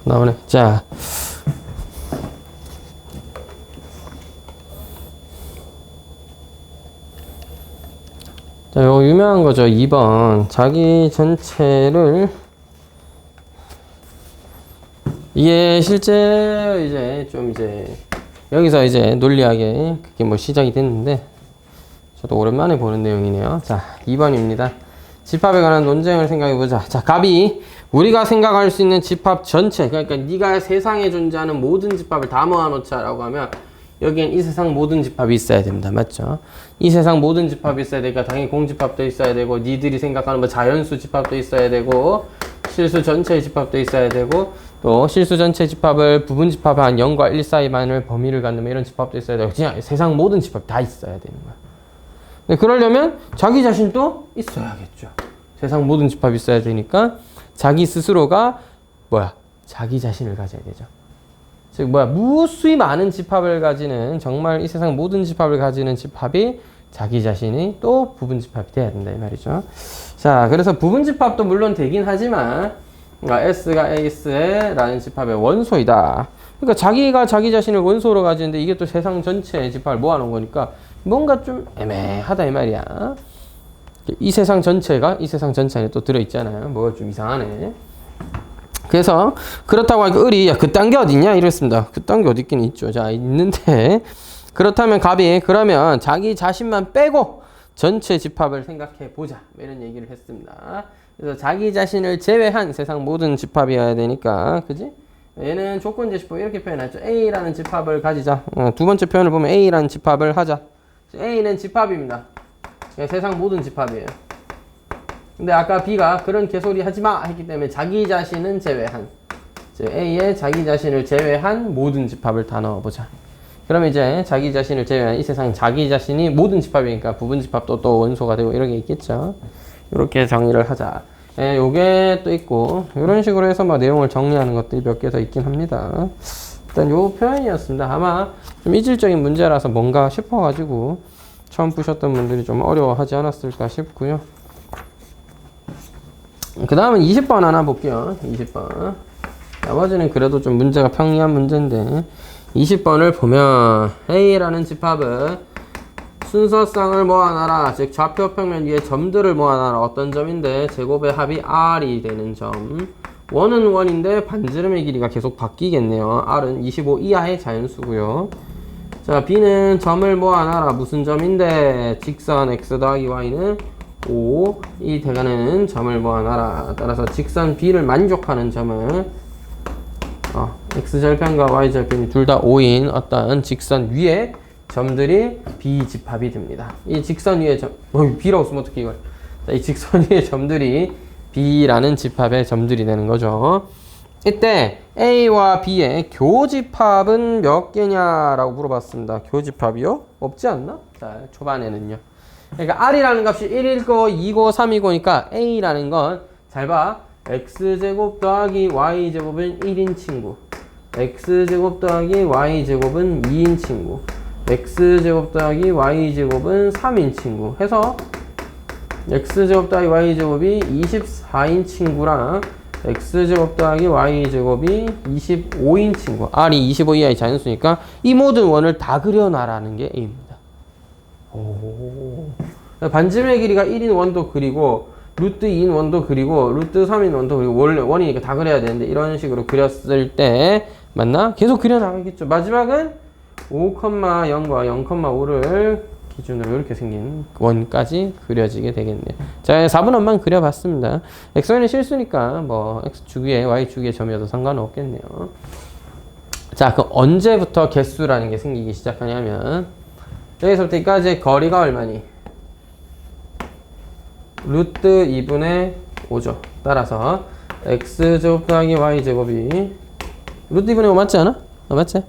나오네. 자. 자, 요 유명한 거죠. 2번. 자기 전체를, 이게 실제 이제 여기서 이제 논리하게 그게 뭐 시작이 됐는데, 저도 오랜만에 보는 내용이네요. 자, 2번입니다. 집합에 관한 논쟁을 생각해보자. 자, 갑이 우리가 생각할 수 있는 집합 전체, 그러니까 네가 세상에 존재하는 모든 집합을 다 모아놓자라고 하면 여기엔 이 세상 모든 집합이 있어야 됩니다. 맞죠? 이 세상 모든 집합이 있어야 되니까 당연히 공집합도 있어야 되고, 니들이 생각하는 뭐 자연수 집합도 있어야 되고, 실수 전체의 집합도 있어야 되고, 또 실수 전체 집합을 부분 집합을 한 0과 1 사이만을 범위를 갖는 이런 집합도 있어야 되고, 그냥 세상 모든 집합이 다 있어야 되는 거야. 근데 그러려면 자기 자신도 있어야겠죠. 세상 모든 집합이 있어야 되니까 자기 스스로가 자기 자신을 가져야 되죠. 즉 무수히 많은 집합을 가지는, 정말 이 세상 모든 집합을 가지는 집합이 자기 자신이 또 부분 집합이 돼야 된다 이 말이죠. 자, 그래서 부분 집합도 물론 되긴 하지만 S가 S의 라는 집합의 원소이다. 그러니까 자기가 자기 자신을 원소로 가지는데 이게 또 세상 전체의 집합을 모아놓은 거니까 뭔가 좀 애매하다 이 말이야. 이 세상 전체가 이 세상 전체 안에 또 들어있잖아요. 뭐가 좀 이상하네. 그래서 그렇다고 하니까 을이 야 그딴 게 어딨냐 이랬습니다. 그딴 게 어디 있긴 있죠. 자, 있는데 그렇다면 갑이 그러면 자기 자신만 빼고 전체 집합을 생각해 보자 이런 얘기를 했습니다. 그래서 자기 자신을 제외한 세상 모든 집합이어야 되니까, 그지? 얘는 조건 제시법 이렇게 표현했죠. A라는 집합을 가지자. 두 번째 표현을 보면 A라는 집합을 하자. A는 집합입니다. 세상 모든 집합이에요. 근데 아까 B가 그런 개소리 하지마 했기 때문에 자기 자신은 제외한, A의 자기 자신을 제외한 모든 집합을 다 넣어보자. 그러면 이제 자기 자신을 제외한 이 세상 자기 자신이 모든 집합이니까 부분 집합도 또 원소가 되고 이런 게 있겠죠. 이렇게 정리를 하자. 요게 또 있고, 이런 식으로 해서 막 내용을 정리하는 것들이 몇 개 더 있긴 합니다. 일단 요 표현이었습니다. 아마 좀 이질적인 문제라서 뭔가 싶어가지고 처음 푸셨던 분들이 좀 어려워하지 않았을까 싶고요. 그 다음은 20번 하나 볼게요. 20번. 나머지는 그래도 좀 문제가 평이한 문제인데, 20번을 보면 A라는 집합은 순서쌍을 모아놔라. 즉 좌표 평면 위에 점들을 모아놔라. 어떤 점인데 제곱의 합이 R이 되는 점. 원은 원인데 반지름의 길이가 계속 바뀌겠네요. R은 25 이하의 자연수고요. 자, B는 점을 모아놔라. 무슨 점인데 직선 X 더하기 Y는 5이 돼가는 점을 모아놔라. 따라서 직선 B를 만족하는 점은 X절편과 Y절편이 둘 다 5인 어떤 직선 위에 점들이 B집합이 됩니다. 이 직선 위에 B라고 쓰면 어떻게 이걸. 자, 이 직선 위에 점들이 B라는 집합의 점들이 되는 거죠. 이때 A와 B의 교집합은 몇 개냐라고 물어봤습니다. 교집합이요? 없지 않나? 자, 초반에는요. 그러니까 R이라는 값이 1이고 2고 3이고니까 A라는 건 잘 봐. X제곱 더하기 Y제곱은 1인 친구. X제곱 더하기 Y제곱은 2인 친구. X제곱 더하기 Y제곱은 3인 친구 해서 X제곱 더하기 Y제곱이 24인 친구랑 X제곱 더하기 Y제곱이 25인 친구. R이 25 이하의 자연수니까 이 모든 원을 다 그려놔라는 게 A입니다. 반지름의 길이가 1인 원도 그리고 루트 2인 원도 그리고 루트 3인 원도 그리고 원래 원이니까 다 그려야 되는데, 이런 식으로 그렸을 때 맞나? 계속 그려나가겠죠. 마지막은 5,0과 0,5를 기준으로 이렇게 생긴 원까지 그려지게 되겠네요. 자, 4분원만 그려봤습니다. xy는 실수니까 뭐 x축 위에 y축 위에 점이어도 상관은 없겠네요. 자, 그럼 언제부터 개수라는 게 생기기 시작하냐면 여기서부터 여기까지 거리가 얼마니? 루트 2분의 5죠. 따라서 x제곱 더하기 y제곱이 루트 2분의 5 맞지 않아? 맞지?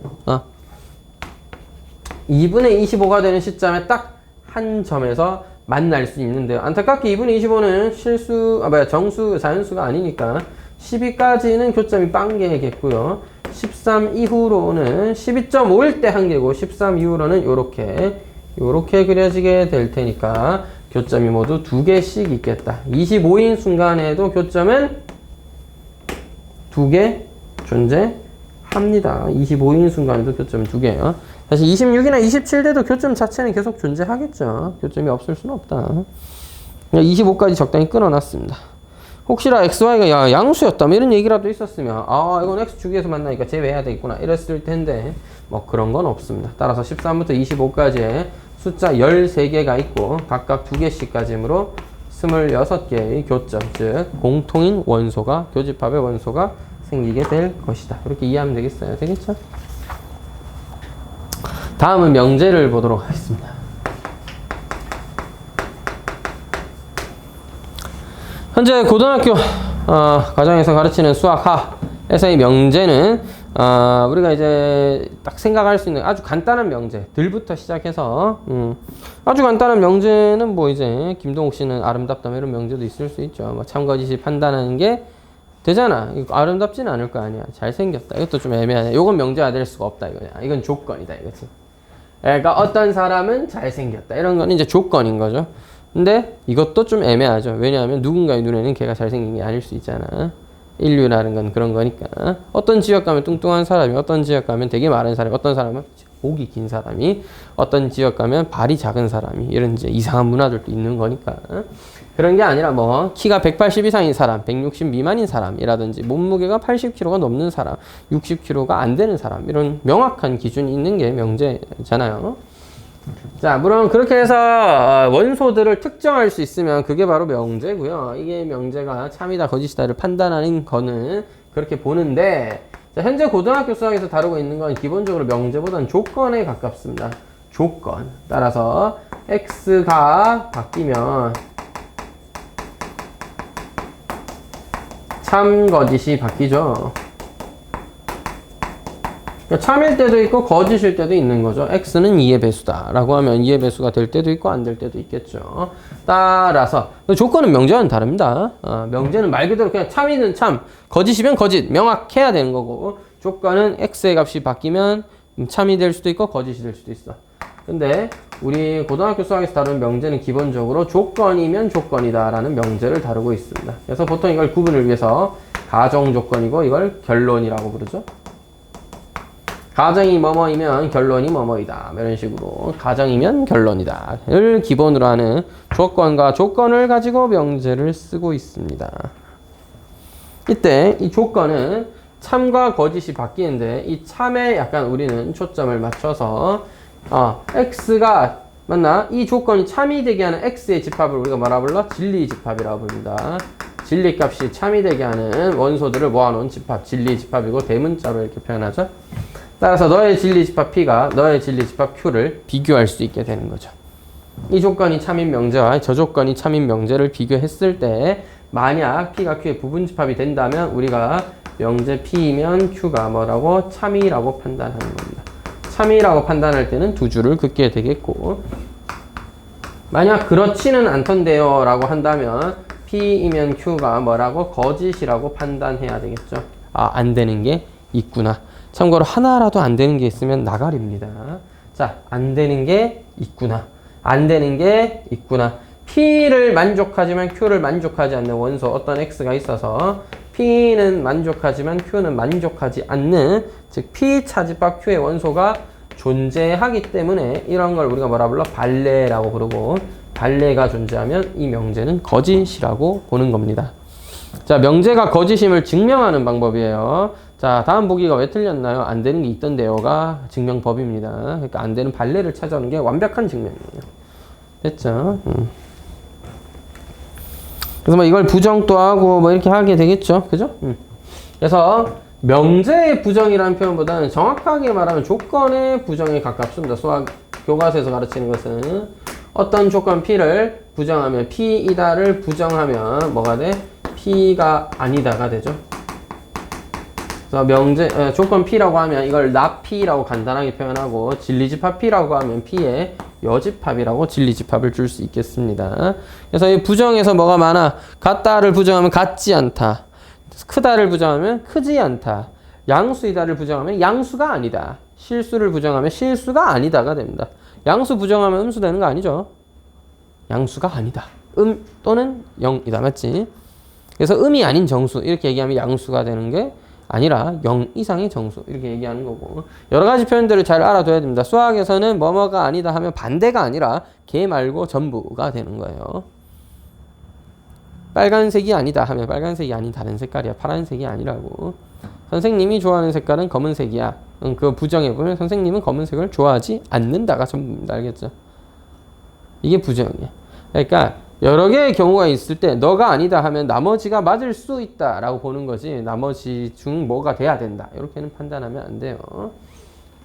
2분의 25가 되는 시점에 딱 한 점에서 만날 수 있는데요. 안타깝게 2분의 25는 정수, 자연수가 아니니까 12까지는 교점이 빵개겠고요. 13 이후로는 12.5일 때 한 개고 13 이후로는 요렇게 그려지게 될 테니까 교점이 모두 2개씩 있겠다. 25인 순간에도 교점은 2개 존재합니다. 25인 순간에도 교점은 2개예요. 사실 26이나 27대도 교점 자체는 계속 존재하겠죠. 교점이 없을 수는 없다. 25까지 적당히 끊어놨습니다. 혹시나 XY가 양수였다면 이런 얘기라도 있었으면 이건 X축에서 만나니까 제외해야 되겠구나 이랬을 텐데 뭐 그런 건 없습니다. 따라서 13부터 25까지의 숫자 13개가 있고 각각 2개씩까지므로 26개의 교점, 즉 공통인 원소가 교집합의 원소가 생기게 될 것이다. 이렇게 이해하면 되겠어요. 되겠죠? 다음은 명제를 보도록 하겠습니다. 현재 고등학교 과정에서 가르치는 수학하에서의 명제는 우리가 이제 딱 생각할 수 있는 아주 간단한 명제들부터 시작해서 아주 간단한 명제는 뭐 이제 김동욱 씨는 아름답다 이런 명제도 있을 수 있죠. 뭐 참거짓이 판단하는 게 되잖아. 이거 아름답지는 않을 거 아니야. 잘생겼다. 이것도 좀 애매하네. 이건 명제가 될 수가 없다 이거야. 이건 조건이다 이거지. 그러니까 어떤 사람은 잘생겼다. 이런 건 이제 조건인 거죠. 근데 이것도 좀 애매하죠. 왜냐하면 누군가의 눈에는 걔가 잘생긴 게 아닐 수 있잖아. 인류라는 건 그런 거니까. 어떤 지역 가면 뚱뚱한 사람이, 어떤 지역 가면 되게 마른 사람이, 어떤 사람은 목이 긴 사람이, 어떤 지역 가면 발이 작은 사람이, 이런 이제 이상한 문화들도 있는 거니까. 그런 게 아니라 뭐 키가 180 이상인 사람, 160 미만인 사람이라든지 몸무게가 80kg가 넘는 사람, 60kg가 안 되는 사람, 이런 명확한 기준이 있는 게 명제잖아요. 자, 물론 그렇게 해서 원소들을 특정할 수 있으면 그게 바로 명제고요. 이게 명제가 참이다 거짓이다를 판단하는 거는 그렇게 보는데, 자, 현재 고등학교 수학에서 다루고 있는 건 기본적으로 명제보다는 조건에 가깝습니다. 조건. 따라서 x가 바뀌면 참 거짓이 바뀌죠. 참일 때도 있고 거짓일 때도 있는 거죠. x는 2의 배수다 라고 하면 2의 배수가 될 때도 있고 안 될 때도 있겠죠. 따라서 조건은 명제와는 다릅니다. 명제는 말 그대로 그냥 참이든 참, 거짓이면 거짓, 명확해야 되는 거고, 조건은 x의 값이 바뀌면 참이 될 수도 있고 거짓이 될 수도 있어. 근데 우리 고등학교 수학에서 다루는 명제는 기본적으로 조건이면 조건이다 라는 명제를 다루고 있습니다. 그래서 보통 이걸 구분을 위해서 가정 조건이고 이걸 결론이라고 부르죠. 가정이 뭐뭐이면 결론이 뭐뭐이다. 이런 식으로 가정이면 결론이다를 기본으로 하는 조건과 조건을 가지고 명제를 쓰고 있습니다. 이때 이 조건은 참과 거짓이 바뀌는데 이 참에 약간 우리는 초점을 맞춰서 x가 맞나? 이 조건이 참이 되게 하는 x의 집합을 우리가 뭐라 불러? 진리 집합이라고 부릅니다. 진리 값이 참이 되게 하는 원소들을 모아놓은 집합, 진리 집합이고 대문자로 이렇게 표현하죠. 따라서 너의 진리 집합 P가 너의 진리 집합 Q를 비교할 수 있게 되는 거죠. 이 조건이 참인 명제와 저 조건이 참인 명제를 비교했을 때 만약 P가 Q의 부분 집합이 된다면 우리가 명제 P이면 Q가 뭐라고? 참이라고 판단하는 겁니다. 참이라고 판단할 때는 두 줄을 긋게 되겠고, 만약 그렇지는 않던데요 라고 한다면 P이면 Q가 뭐라고? 거짓이라고 판단해야 되겠죠. 안 되는 게 있구나. 참고로 하나라도 안 되는 게 있으면 나가리입니다. 자, 안 되는 게 있구나. 안 되는 게 있구나. P를 만족하지만 Q를 만족하지 않는 원소 어떤 X가 있어서 P는 만족하지만 Q는 만족하지 않는, 즉 P 차집합 Q의 원소가 존재하기 때문에 이런 걸 우리가 뭐라 불러? 반례라고 부르고, 반례가 존재하면 이 명제는 거짓이라고 보는 겁니다. 자, 명제가 거짓임을 증명하는 방법이에요. 자, 다음 보기가 왜 틀렸나요? 안 되는 게 있던데요가 증명법입니다. 그러니까 안 되는 반례를 찾아오는 게 완벽한 증명이에요. 됐죠? 그래서 뭐 이걸 부정도 하고 뭐 이렇게 하게 되겠죠. 그죠? 그래서 명제의 부정이라는 표현보다는 정확하게 말하면 조건의 부정에 가깝습니다. 수학 교과서에서 가르치는 것은 어떤 조건 P를 부정하면 P이다를 부정하면 뭐가 돼? P가 아니다가 되죠. 그래서 명제, 조건 P라고 하면 이걸 not P라고 간단하게 표현하고, 진리집합 P라고 하면 P의 여집합이라고 진리집합을 줄 수 있겠습니다. 그래서 이 부정에서 뭐가 많아? 같다를 부정하면 같지 않다. 크다를 부정하면 크지 않다. 양수이다를 부정하면 양수가 아니다. 실수를 부정하면 실수가 아니다가 됩니다. 양수 부정하면 음수 되는 거 아니죠? 양수가 아니다. 또는 0이다. 맞지? 그래서 음이 아닌 정수 이렇게 얘기하면 양수가 되는 게 아니라 0 이상의 정수 이렇게 얘기하는 거고 여러 가지 표현들을 잘 알아둬야 됩니다. 수학에서는 뭐뭐가 아니다 하면 반대가 아니라 걔 말고 전부가 되는 거예요. 빨간색이 아니다 하면 빨간색이 아닌 다른 색깔이야. 파란색이 아니라고. 선생님이 좋아하는 색깔은 검은색이야. 그거 부정해보면 선생님은 검은색을 좋아하지 않는다가 전부입니다. 알겠죠? 이게 부정이야. 그러니까 여러 개의 경우가 있을 때 너가 아니다 하면 나머지가 맞을 수 있다 라고 보는 거지 나머지 중 뭐가 돼야 된다 이렇게는 판단하면 안 돼요.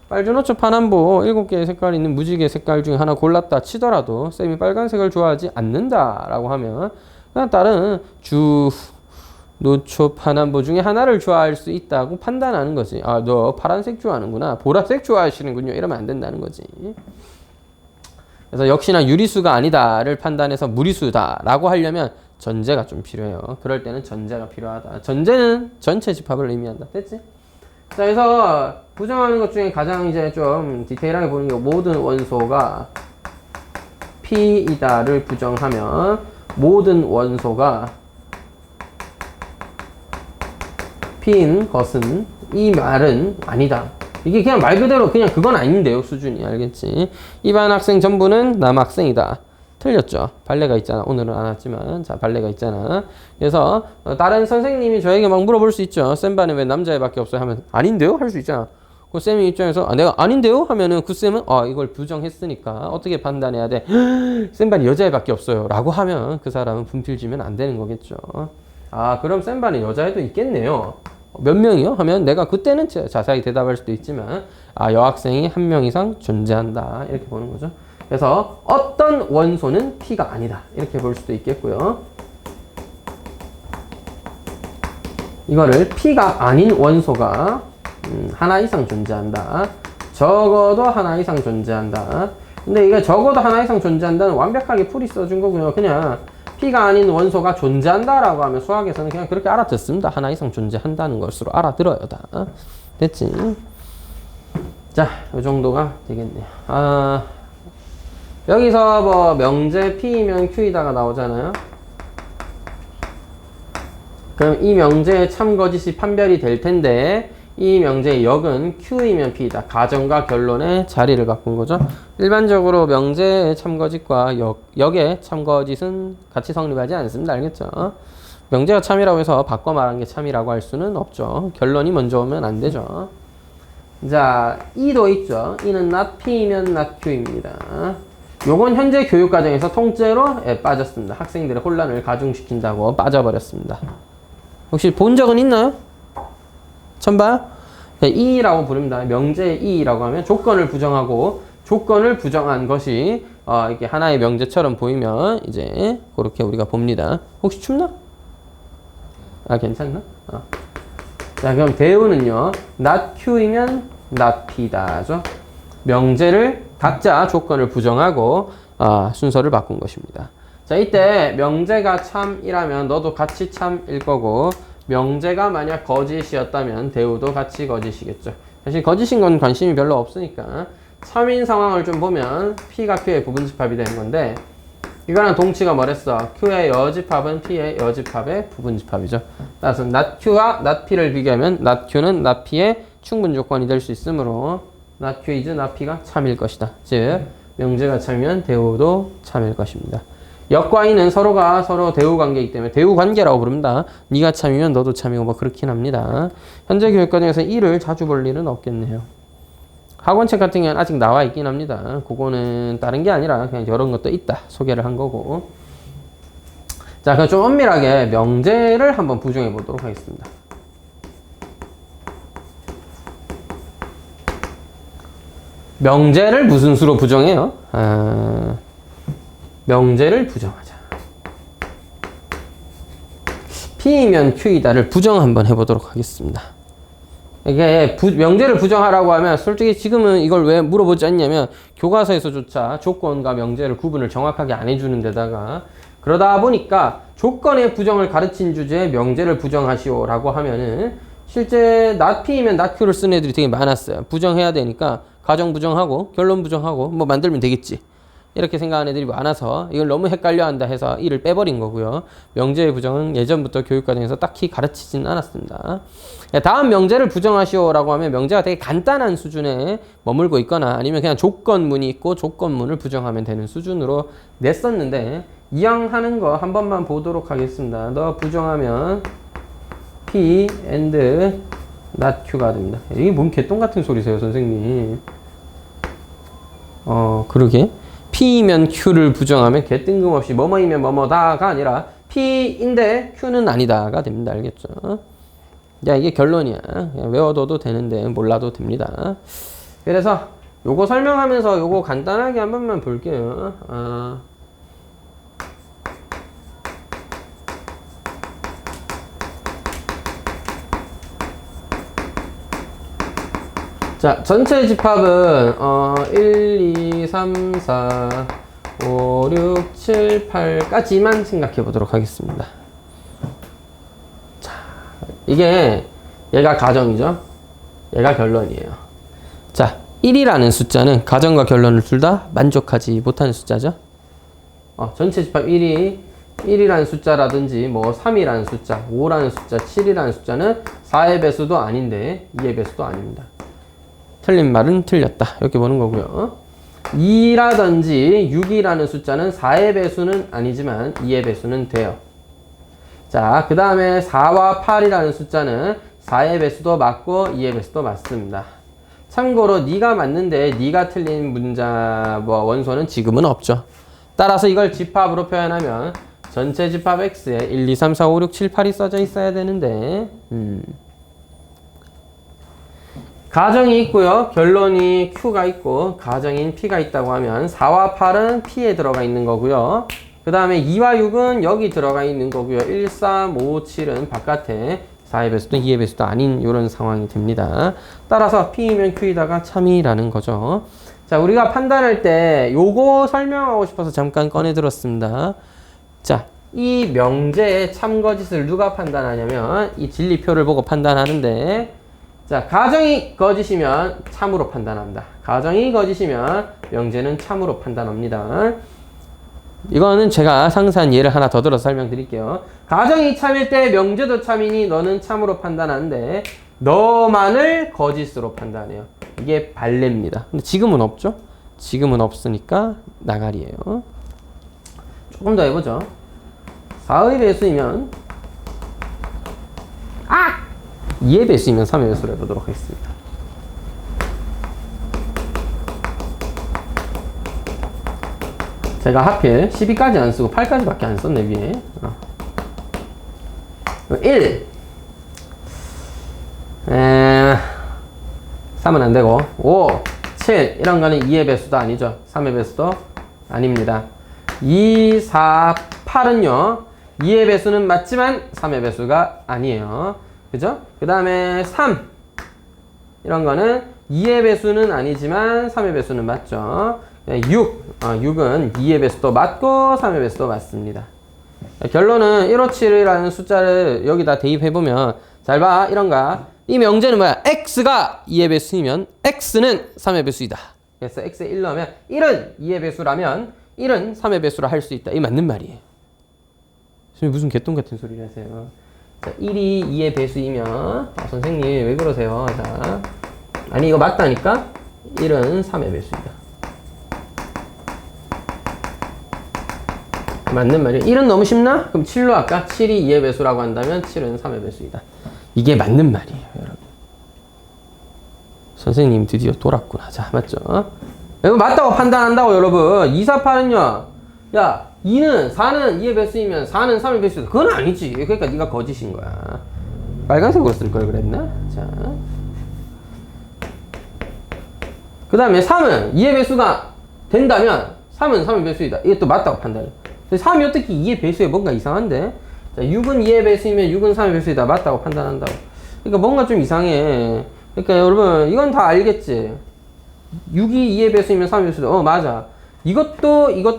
빨주노초 파남보 7개의 색깔이 있는 무지개 색깔 중에 하나 골랐다 치더라도 쌤이 빨간색을 좋아하지 않는다 라고 하면 그냥 다른 주 노초 파남보 중에 하나를 좋아할 수 있다고 판단하는 거지. 아, 너 파란색 좋아하는구나, 보라색 좋아하시는군요, 이러면 안 된다는 거지. 그래서 역시나 유리수가 아니다를 판단해서 무리수다라고 하려면 전제가 좀 필요해요. 그럴 때는 전제가 필요하다. 전제는 전체 집합을 의미한다. 됐지? 자, 그래서 부정하는 것 중에 가장 이제 좀 디테일하게 보는 게 모든 원소가 P이다를 부정하면 모든 원소가 P인 것은 이 말은 아니다. 이게 그냥 말 그대로 그냥 그건 아닌데요. 수준이. 알겠지? 이 반 학생 전부는 남학생이다. 틀렸죠? 발레가 있잖아. 오늘은 안 왔지만 자, 발레가 있잖아. 그래서 다른 선생님이 저에게 막 물어볼 수 있죠. 쌤 반에 왜 남자애밖에 없어요? 하면 아닌데요? 할 수 있잖아. 그 쌤의 입장에서 내가 아닌데요? 하면은 그 쌤은 이걸 부정했으니까 어떻게 판단해야 돼? 쌤 반에 여자애밖에 없어요. 라고 하면 그 사람은 분필지면 안 되는 거겠죠. 그럼 쌤 반에 여자애도 있겠네요. 몇 명이요? 하면 내가 그때는 자세히 대답할 수도 있지만 여학생이 한 명 이상 존재한다 이렇게 보는 거죠. 그래서 어떤 원소는 P가 아니다 이렇게 볼 수도 있겠고요. 이거를 P가 아닌 원소가 하나 이상 존재한다. 적어도 하나 이상 존재한다. 근데 이게 적어도 하나 이상 존재한다는 완벽하게 풀이 써준 거고요. 그냥 P가 아닌 원소가 존재한다라고 하면 수학에서는 그냥 그렇게 알아듣습니다. 하나 이상 존재한다는 것으로 알아들어요. 다. 됐지? 자, 이 정도가 되겠네요. 여기서 뭐 명제 P이면 Q이다가 나오잖아요. 그럼 이 명제의 참거짓이 판별이 될 텐데 이 명제의 역은 Q이면 P이다. 가정과 결론의 자리를 바꾼 거죠. 일반적으로 명제의 참거짓과 역의 참거짓은 같이 성립하지 않습니다. 알겠죠? 명제가 참이라고 해서 바꿔 말한 게 참이라고 할 수는 없죠. 결론이 먼저 오면 안 되죠. 자, E도 있죠. E는 not P이면 not Q입니다. 요건 현재 교육과정에서 통째로 빠졌습니다. 학생들의 혼란을 가중시킨다고 빠져버렸습니다. 혹시 본 적은 있나요? 처음 봐요? E라고 부릅니다. 명제의 E라고 하면 조건을 부정하고 조건을 부정한 것이 이렇게 하나의 명제처럼 보이면 이제 그렇게 우리가 봅니다. 혹시 춥나? 괜찮나? 자, 그럼 대우는요. not Q이면 not P다죠. 명제를 각자 조건을 부정하고 순서를 바꾼 것입니다. 자, 이때 명제가 참이라면 너도 같이 참일 거고 명제가 만약 거짓이었다면 대우도 같이 거짓이겠죠. 사실 거짓인 건 관심이 별로 없으니까 참인 상황을 좀 보면 P가 Q의 부분집합이 되는 건데 이거랑 동치가 뭐랬어? Q의 여집합은 P의 여집합의 부분집합이죠. 따라서 not Q와 not P를 비교하면 not Q는 not P의 충분 조건이 될 수 있으므로 not Q is not P가 참일 것이다. 즉 명제가 참이면 대우도 참일 것입니다. 역과 이는 서로가 서로 대우 관계이기 때문에 대우 관계라고 부릅니다. 네가 참이면 너도 참이고 뭐 그렇긴 합니다. 현재 교육과정에서 이를 자주 볼 일은 없겠네요. 학원책 같은 경우는 아직 나와 있긴 합니다. 그거는 다른 게 아니라 그냥 이런 것도 있다 소개를 한 거고. 자, 그럼 좀 엄밀하게 명제를 한번 부정해 보도록 하겠습니다. 명제를 무슨 수로 부정해요? 명제를 부정하자. P이면 Q이다를 부정 한번 해보도록 하겠습니다. 이게 명제를 부정하라고 하면 솔직히 지금은 이걸 왜 물어보지 않냐면 교과서에서조차 조건과 명제를 구분을 정확하게 안 해주는 데다가 그러다 보니까 조건의 부정을 가르친 주제에 명제를 부정하시오 라고 하면은 실제 not P이면 not Q를 쓰는 애들이 되게 많았어요. 부정해야 되니까 가정 부정하고 결론 부정하고 뭐 만들면 되겠지. 이렇게 생각하는 애들이 많아서 이걸 너무 헷갈려 한다 해서 이를 빼버린 거고요. 명제의 부정은 예전부터 교육과정에서 딱히 가르치지는 않았습니다. 다음 명제를 부정하시오라고 하면 명제가 되게 간단한 수준에 머물고 있거나 아니면 그냥 조건문이 있고 조건문을 부정하면 되는 수준으로 냈었는데 이왕 하는 거 한 번만 보도록 하겠습니다. 너 부정하면 P and not Q가 됩니다. 이게 뭔 개똥 같은 소리세요, 선생님. 그러게. P이면 Q를 부정하면 개 뜬금없이 뭐뭐이면 뭐뭐다가 아니라 P인데 Q는 아니다가 됩니다. 알겠죠? 야, 이게 결론이야. 그냥 외워둬도 되는데 몰라도 됩니다. 그래서 요거 설명하면서 요거 간단하게 한 번만 볼게요. 자, 전체 집합은 1, 2, 3, 4, 5, 6, 7, 8까지만 생각해 보도록 하겠습니다. 자, 이게 얘가 가정이죠. 얘가 결론이에요. 자, 1이라는 숫자는 가정과 결론을 둘 다 만족하지 못하는 숫자죠. 전체 집합 1이라는 숫자라든지 뭐 3이라는 숫자, 5라는 숫자, 7이라는 숫자는 4의 배수도 아닌데 2의 배수도 아닙니다. 틀린 말은 틀렸다. 이렇게 보는 거고요. 2라든지 6이라는 숫자는 4의 배수는 아니지만 2의 배수는 돼요. 자, 그 다음에 4와 8이라는 숫자는 4의 배수도 맞고 2의 배수도 맞습니다. 참고로 네가 맞는데 네가 틀린 문자 원소는 지금은 없죠. 따라서 이걸 집합으로 표현하면 전체 집합 X에 1, 2, 3, 4, 5, 6, 7, 8이 써져 있어야 되는데 가정이 있고요. 결론이 Q가 있고 가정인 P가 있다고 하면 4와 8은 P에 들어가 있는 거고요. 그 다음에 2와 6은 여기 들어가 있는 거고요. 1, 3, 5, 7은 바깥에 4의 배수도 2의 배수도 아닌 이런 상황이 됩니다. 따라서 P이면 Q이다가 참이라는 거죠. 자, 우리가 판단할 때 요거 설명하고 싶어서 잠깐 꺼내 들었습니다. 자, 이 명제의 참거짓을 누가 판단하냐면 이 진리표를 보고 판단하는데 자, 가정이 거짓이면 참으로 판단합니다. 가정이 거짓이면 명제는 참으로 판단합니다. 이거는 제가 상세한 예를 하나 더 들어서 설명드릴게요. 가정이 참일 때 명제도 참이니 너는 참으로 판단하는데 너만을 거짓으로 판단해요. 이게 발레입니다. 근데 지금은 없죠? 지금은 없으니까 나가리예요. 조금 더 해보죠. 4의 배수이면 2의 배수이면 3의 배수를 해보도록 하겠습니다. 제가 하필 12까지 안 쓰고 8까지밖에 안 썼네, 위에. 1. 3은 안 되고, 5, 7. 이런 거는 2의 배수도 아니죠. 3의 배수도 아닙니다. 2, 4, 8은요, 2의 배수는 맞지만 3의 배수가 아니에요. 그죠? 그 다음에 3. 이런 거는 2의 배수는 아니지만 3의 배수는 맞죠. 6. 6은 2의 배수도 맞고 3의 배수도 맞습니다. 결론은 157이라는 숫자를 여기다 대입해보면 잘 봐. 이런가. 이 명제는 뭐야? x가 2의 배수이면 x는 3의 배수이다. 그래서 x에 1 넣으면 1은 2의 배수라면 1은 3의 배수라 할 수 있다. 이 맞는 말이에요. 지금 무슨 개똥 같은 소리를 하세요. 자, 1이 2의 배수이면 선생님 왜 그러세요? 자, 아니 이거 맞다니까? 1은 3의 배수이다. 맞는 말이에요. 1은 너무 쉽나? 그럼 7로 할까? 7이 2의 배수라고 한다면 7은 3의 배수이다. 이게 맞는 말이에요, 여러분. 선생님 드디어 돌았구나. 자, 맞죠? 이거 맞다고 판단한다고, 여러분. 2, 4, 8은요. 야, 4는 2의 배수이면 4는 3의 배수이다. 그건 아니지. 그러니까 네가 거짓인 거야. 빨간색으로 쓸 걸 그랬나? 자. 그 다음에 3은 2의 배수가 된다면 3은 3의 배수이다. 이게 또 맞다고 판단해. 3이 어떻게 2의 배수에 뭔가 이상한데? 자, 6은 2의 배수이면 6은 3의 배수이다. 맞다고 판단한다고. 그러니까 뭔가 좀 이상해. 그러니까 여러분, 이건 다 알겠지? 6이 2의 배수이면 3의 배수이다. 맞아. 이것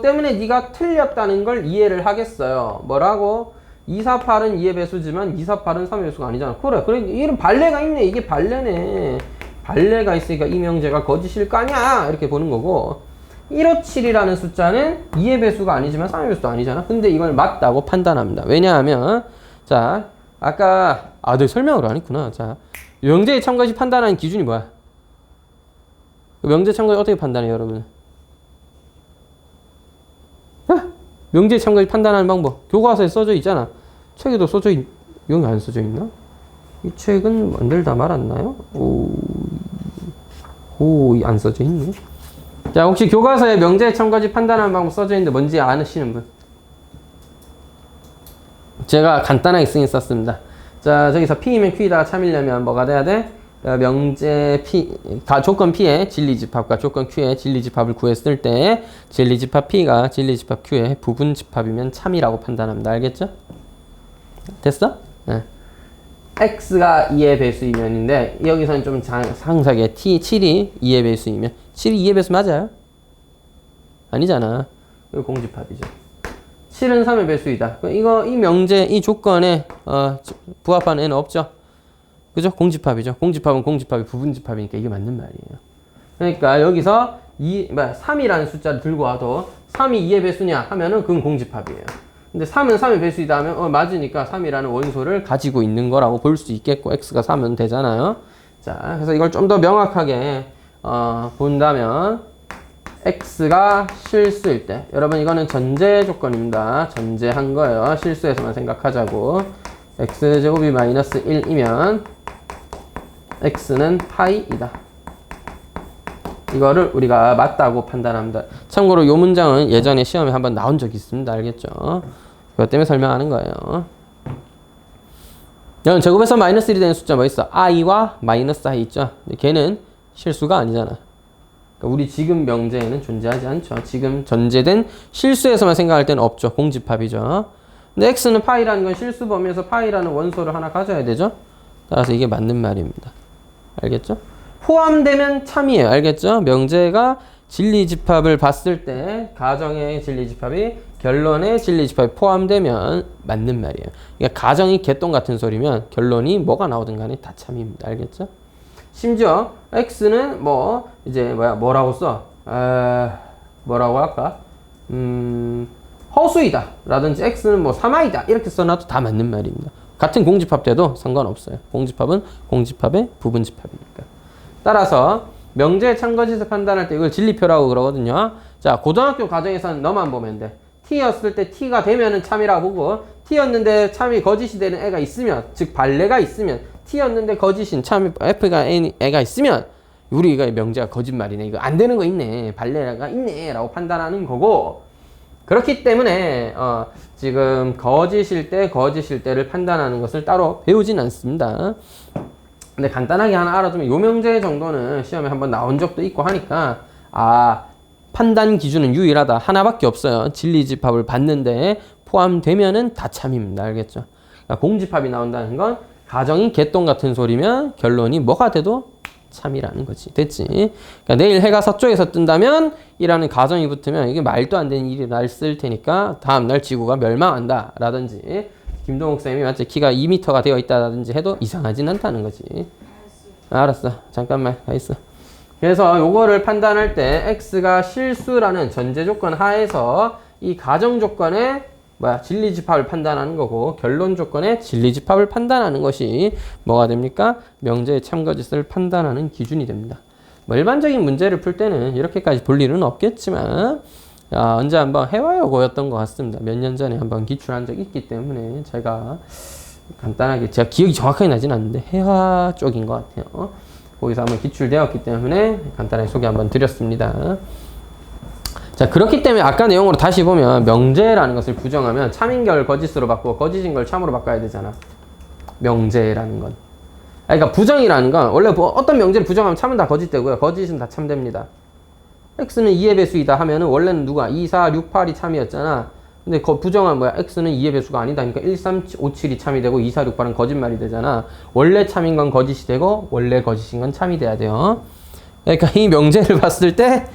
때문에 네가 틀렸다는 걸 이해를 하겠어요. 뭐라고? 2, 4, 8은 2의 배수지만 2, 4, 8은 3의 배수가 아니잖아. 그래. 이런 발레가 있네. 이게 발레네. 발레가 있으니까 이 명제가 거짓일 거 아니야. 이렇게 보는 거고. 157이라는 숫자는 2의 배수가 아니지만 3의 배수도 아니잖아. 근데 이걸 맞다고 판단합니다. 왜냐하면 자 아까 너 설명을 안 했구나. 자 명제의 참것이 판단하는 기준이 뭐야? 명제 참것이 어떻게 판단해요, 여러분? 명제 참것이 판단하는 방법 교과서에 써져 있잖아. 책에도 써져 여기 안 써져 있나? 이 책은 만들다 말았나요? 안 써져 있네. 자, 혹시 교과서에 명제 참것이 판단하는 방법 써져 있는데 뭔지 아시는 분? 제가 간단하게 쓰긴 썼습니다. 자, 저기서 P이면 Q이다가 참이려면 뭐가 돼야 돼? 명제 P, 조건 P의 진리집합과 조건 Q의 진리집합을 구했을 때 진리집합 P가 진리집합 Q의 부분집합이면 참이라고 판단합니다. 알겠죠? 됐어? 네. X가 2의 배수이면인데 여기서는 좀 상세하게 7이 2의 배수이면 7이 2의 배수 맞아요? 아니잖아. 이거 공집합이죠. 7은 3의 배수이다. 이 명제, 이 조건에 부합하는 애는 없죠? 그죠? 공집합이죠. 공집합은 공집합이 부분집합이니까 이게 맞는 말이에요. 그러니까 여기서 3이라는 숫자를 들고 와도 3이 2의 배수냐 하면은 그건 공집합이에요. 근데 3은 3의 배수이다 하면 맞으니까 3이라는 원소를 가지고 있는 거라고 볼 수 있겠고 x가 3은 되잖아요. 자, 그래서 이걸 좀 더 명확하게 본다면 x가 실수일 때 여러분 이거는 전제 조건입니다. 전제한 거예요. 실수에서만 생각하자고. x제곱이 마이너스 1이면 x는 파이이다. 이거를 우리가 맞다고 판단합니다. 참고로 이 문장은 예전에 시험에 한번 나온 적이 있습니다. 알겠죠? 그것 때문에 설명하는 거예요. 여러분 제곱에서 마이너스 1이 되는 숫자 뭐 있어? i와 마이너스 i 있죠? 근데 걔는 실수가 아니잖아. 그러니까 우리 지금 명제에는 존재하지 않죠. 지금 전제된 실수에서만 생각할 때는 없죠. 공집합이죠. 근데 x는 파이라는 건 실수 범위에서 파이라는 원소를 하나 가져야 되죠. 따라서 이게 맞는 말입니다. 알겠죠? 포함되면 참이에요. 알겠죠? 명제가 진리집합을 봤을 때 가정의 진리집합이 결론의 진리집합이 포함되면 맞는 말이에요. 그러니까 가정이 개똥 같은 소리면 결론이 뭐가 나오든 간에 다 참입니다. 알겠죠? 심지어 x는 뭐라고 써? 뭐라고 할까? 허수이다 라든지 x는 삼아이다 이렇게 써놔도 다 맞는 말입니다. 같은 공집합 돼도 상관없어요. 공집합은 공집합의 부분집합이니까. 따라서 명제의 참거짓을 판단할 때 이걸 진리표라고 그러거든요. 자, 고등학교 과정에서는 너만 보면 돼. t였을 때 t가 되면은 참이라고 보고 t였는데 참이 거짓이 되는 애가 있으면, 즉 발레가 있으면 t였는데 거짓인 참 f가 애가 있으면 우리가 명제가 거짓말이네. 이거 안 되는 거 있네. 발레가 있네. 라고 판단하는 거고 그렇기 때문에 지금 거짓일 때를 판단하는 것을 따로 배우진 않습니다. 근데 간단하게 하나 알아두면 요 명제 정도는 시험에 한번 나온 적도 있고 하니까 판단 기준은 유일하다. 하나밖에 없어요. 진리집합을 봤는데 포함되면은 다 참입니다. 알겠죠? 그러니까 공집합이 나온다는 건 가정이 개똥 같은 소리면 결론이 뭐가 돼도 참이라는 거지. 됐지? 그러니까 내일 해가 서쪽에서 뜬다면 이라는 가정이 붙으면 이게 말도 안 되는 일이 났을 테니까 다음날 지구가 멸망한다 라든지 김동욱 쌤이 맞지? 키가 2m가 되어 있다라든지 해도 이상하진 않다는 거지. 알았어. 잠깐만 가 있어. 그래서 요거를 판단할 때 x가 실수라는 전제 조건 하에서 이 가정 조건에 진리집합을 판단하는 거고 결론 조건에 진리집합을 판단하는 것이 뭐가 됩니까? 명제의 참거짓을 판단하는 기준이 됩니다. 일반적인 문제를 풀 때는 이렇게까지 볼 일은 없겠지만 언제 한번 해와요고였던 것 같습니다. 몇 년 전에 한번 기출한 적이 있기 때문에 제가 간단하게 제가 기억이 정확하게 나진 않는데 해화 쪽인 것 같아요. 거기서 한번 기출되었기 때문에 간단하게 소개 한번 드렸습니다. 자, 그렇기 때문에 아까 내용으로 다시 보면 명제라는 것을 부정하면 참인 걸 거짓으로 바꾸고 거짓인 걸 참으로 바꿔야 되잖아. 명제라는 건. 그러니까 부정이라는 건 원래 어떤 명제를 부정하면 참은 다 거짓되고요. 거짓은 다 참됩니다. x는 2의 배수이다 하면은 원래는 누가 2, 4, 6, 8이 참이었잖아. 근데 부정은 x는 2의 배수가 아니다. 그러니까 1, 3, 5, 7이 참이 되고 2, 4, 6, 8은 거짓말이 되잖아. 원래 참인 건 거짓이 되고 원래 거짓인 건 참이 돼야 돼요. 그러니까 이 명제를 봤을 때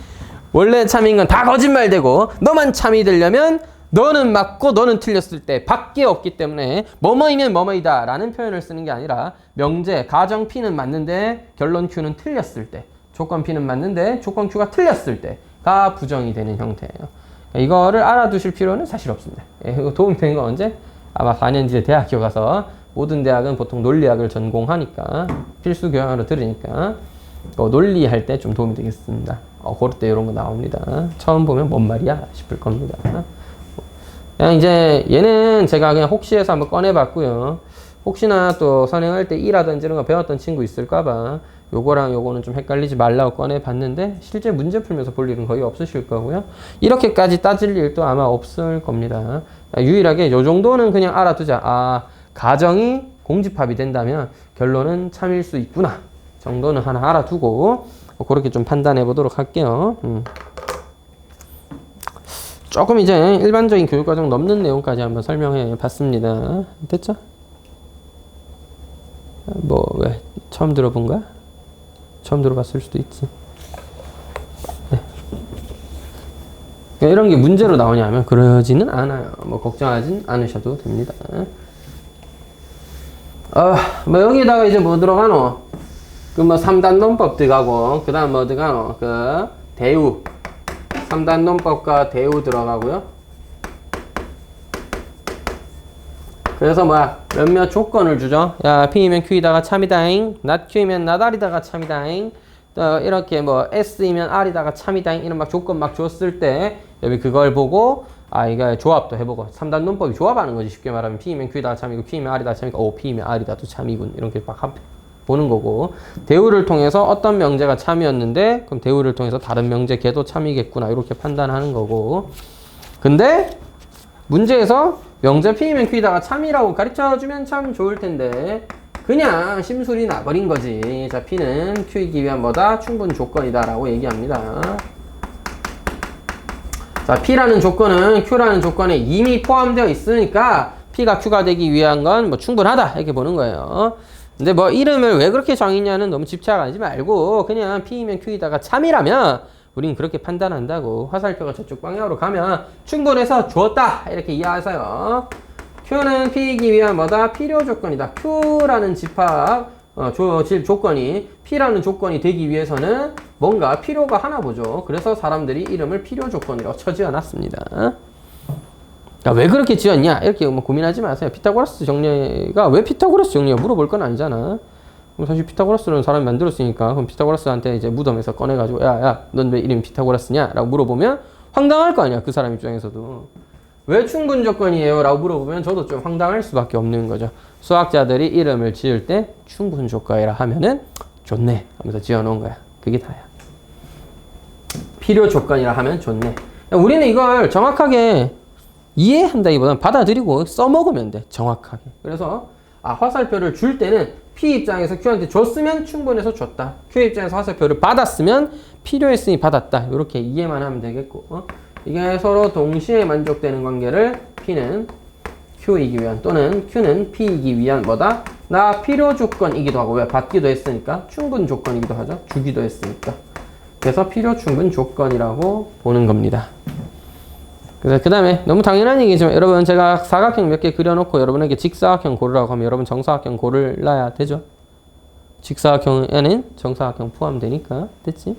원래 참인 건 다 거짓말 되고 너만 참이 되려면 너는 맞고 너는 틀렸을 때 밖에 없기 때문에 뭐뭐이면 뭐뭐이다 라는 표현을 쓰는 게 아니라 명제, 가정 P는 맞는데 결론 Q는 틀렸을 때 조건 P는 맞는데 조건 Q가 틀렸을 때 가 부정이 되는 형태예요. 이거를 알아두실 필요는 사실 없습니다. 이거 도움이 되는 건 언제? 아마 4년 뒤에 대학교 가서 모든 대학은 보통 논리학을 전공하니까 필수 교양으로 들으니까 논리할 때 좀 도움이 되겠습니다. 그럴 때 이런 거 나옵니다. 처음 보면 뭔 말이야 싶을 겁니다. 그냥 이제 얘는 제가 그냥 혹시 해서 한번 꺼내봤고요. 혹시나 또 선행할 때 이라든지 이런 거 배웠던 친구 있을까봐 요거랑 요거는 좀 헷갈리지 말라고 꺼내봤는데 실제 문제 풀면서 볼 일은 거의 없으실 거고요. 이렇게까지 따질 일도 아마 없을 겁니다. 유일하게 요 정도는 그냥 알아두자. 가정이 공집합이 된다면 결론은 참일 수 있구나 정도는 하나 알아두고 그렇게 좀 판단해 보도록 할게요. 조금 이제 일반적인 교육과정 넘는 내용까지 한번 설명해 봤습니다. 됐죠? 왜 처음 들어본 거야? 처음 들어봤을 수도 있지. 네. 이런 게 문제로 나오냐면 그러지는 않아요. 걱정하진 않으셔도 됩니다. 여기다가 이제 뭐 들어가노? 3단 논법 들어가고, 그 다음 뭐 들어가노? 대우. 3단 논법과 대우 들어가고요. 그래서 몇몇 조건을 주죠. 야, P이면 Q이다가 참이다잉. not Q이면 not R이다가 참이다잉. 이렇게 S이면 R이다가 참이다잉. 이런 조건 줬을 때, 여기 그걸 보고, 이게 조합도 해보고. 3단 논법이 조합하는 거지. 쉽게 말하면 P이면 Q이다가 참이고, Q이면 R이다가 참이고, P이면 R이다도 참이군. 이렇게 보는 거고. 대우를 통해서 어떤 명제가 참이었는데, 그럼 대우를 통해서 다른 명제 걔도 참이겠구나. 이렇게 판단하는 거고. 근데, 문제에서 명제 P이면 Q이다가 참이라고 가르쳐주면 참 좋을 텐데 그냥 심술이 나버린 거지. 자, P는 Q이기 위한 뭐다? 충분 조건이다 라고 얘기합니다. 자, P라는 조건은 Q라는 조건에 이미 포함되어 있으니까 P가 Q가 되기 위한 건 충분하다 이렇게 보는 거예요. 근데 이름을 왜 그렇게 정했냐는 너무 집착하지 말고 그냥 P이면 Q이다가 참이라면 우린 그렇게 판단한다고. 화살표가 저쪽 방향으로 가면 충분해서 주었다 이렇게 이해하세요. Q는 P이기 위한 뭐다? 필요 조건이다. Q라는 집합 조건이 P라는 조건이 되기 위해서는 뭔가 필요가 하나 보죠. 그래서 사람들이 이름을 필요 조건이라고 쳐지어놨습니다. 그러니까 왜 그렇게 지었냐 이렇게 고민하지 마세요. 피타고라스 정리가 왜 피타고라스 정리가 물어볼 건 아니잖아. 사실 피타고라스는 사람이 만들었으니까 그럼 피타고라스한테 이제 무덤에서 꺼내가지고 야 넌 왜 이름이 피타고라스냐 라고 물어보면 황당할 거 아니야. 그 사람 입장에서도. 왜 충분 조건이에요? 라고 물어보면 저도 좀 황당할 수밖에 없는 거죠. 수학자들이 이름을 지을 때 충분 조건이라 하면은 좋네 하면서 지어놓은 거야. 그게 다야. 필요 조건이라 하면 좋네. 우리는 이걸 정확하게 이해한다기보다는 받아들이고 써먹으면 돼. 정확하게. 그래서 화살표를 줄 때는 P 입장에서 Q한테 줬으면 충분해서 줬다. Q 입장에서 화살표를 받았으면 필요했으니 받았다. 이렇게 이해만 하면 되겠고 이게 서로 동시에 만족되는 관계를 P는 Q이기 위한 또는 Q는 P이기 위한 뭐다? 나 필요 조건이기도 하고 왜? 받기도 했으니까 충분 조건이기도 하죠. 주기도 했으니까. 그래서 필요 충분 조건이라고 보는 겁니다. 그래서 그 다음에 너무 당연한 얘기지만 여러분 제가 사각형 몇 개 그려놓고 여러분에게 직사각형 고르라고 하면 여러분 정사각형 고르려야 되죠. 직사각형에는 정사각형 포함되니까. 됐지?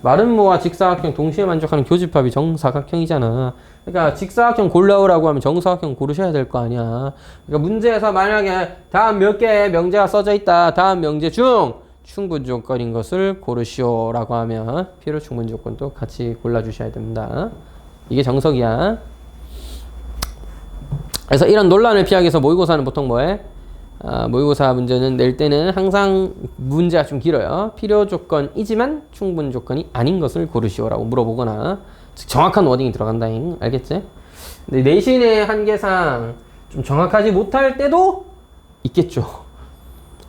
마름모와 직사각형 동시에 만족하는 교집합이 정사각형이잖아. 그러니까 직사각형 고르라고 하면 정사각형 고르셔야 될 거 아니야. 그러니까 문제에서 만약에 다음 몇 개의 명제가 써져 있다. 다음 명제 중 충분 조건인 것을 고르시오 라고 하면 필요 충분 조건도 같이 골라주셔야 됩니다. 이게 정석이야. 그래서 이런 논란을 피하기 위해서 모의고사는 보통 뭐해? 모의고사 문제는 낼 때는 항상 문제가 좀 길어요. 필요 조건이지만 충분 조건이 아닌 것을 고르시오라고 물어보거나 즉 정확한 워딩이 들어간다잉. 알겠지? 근데 내신의 한계상 좀 정확하지 못할 때도 있겠죠.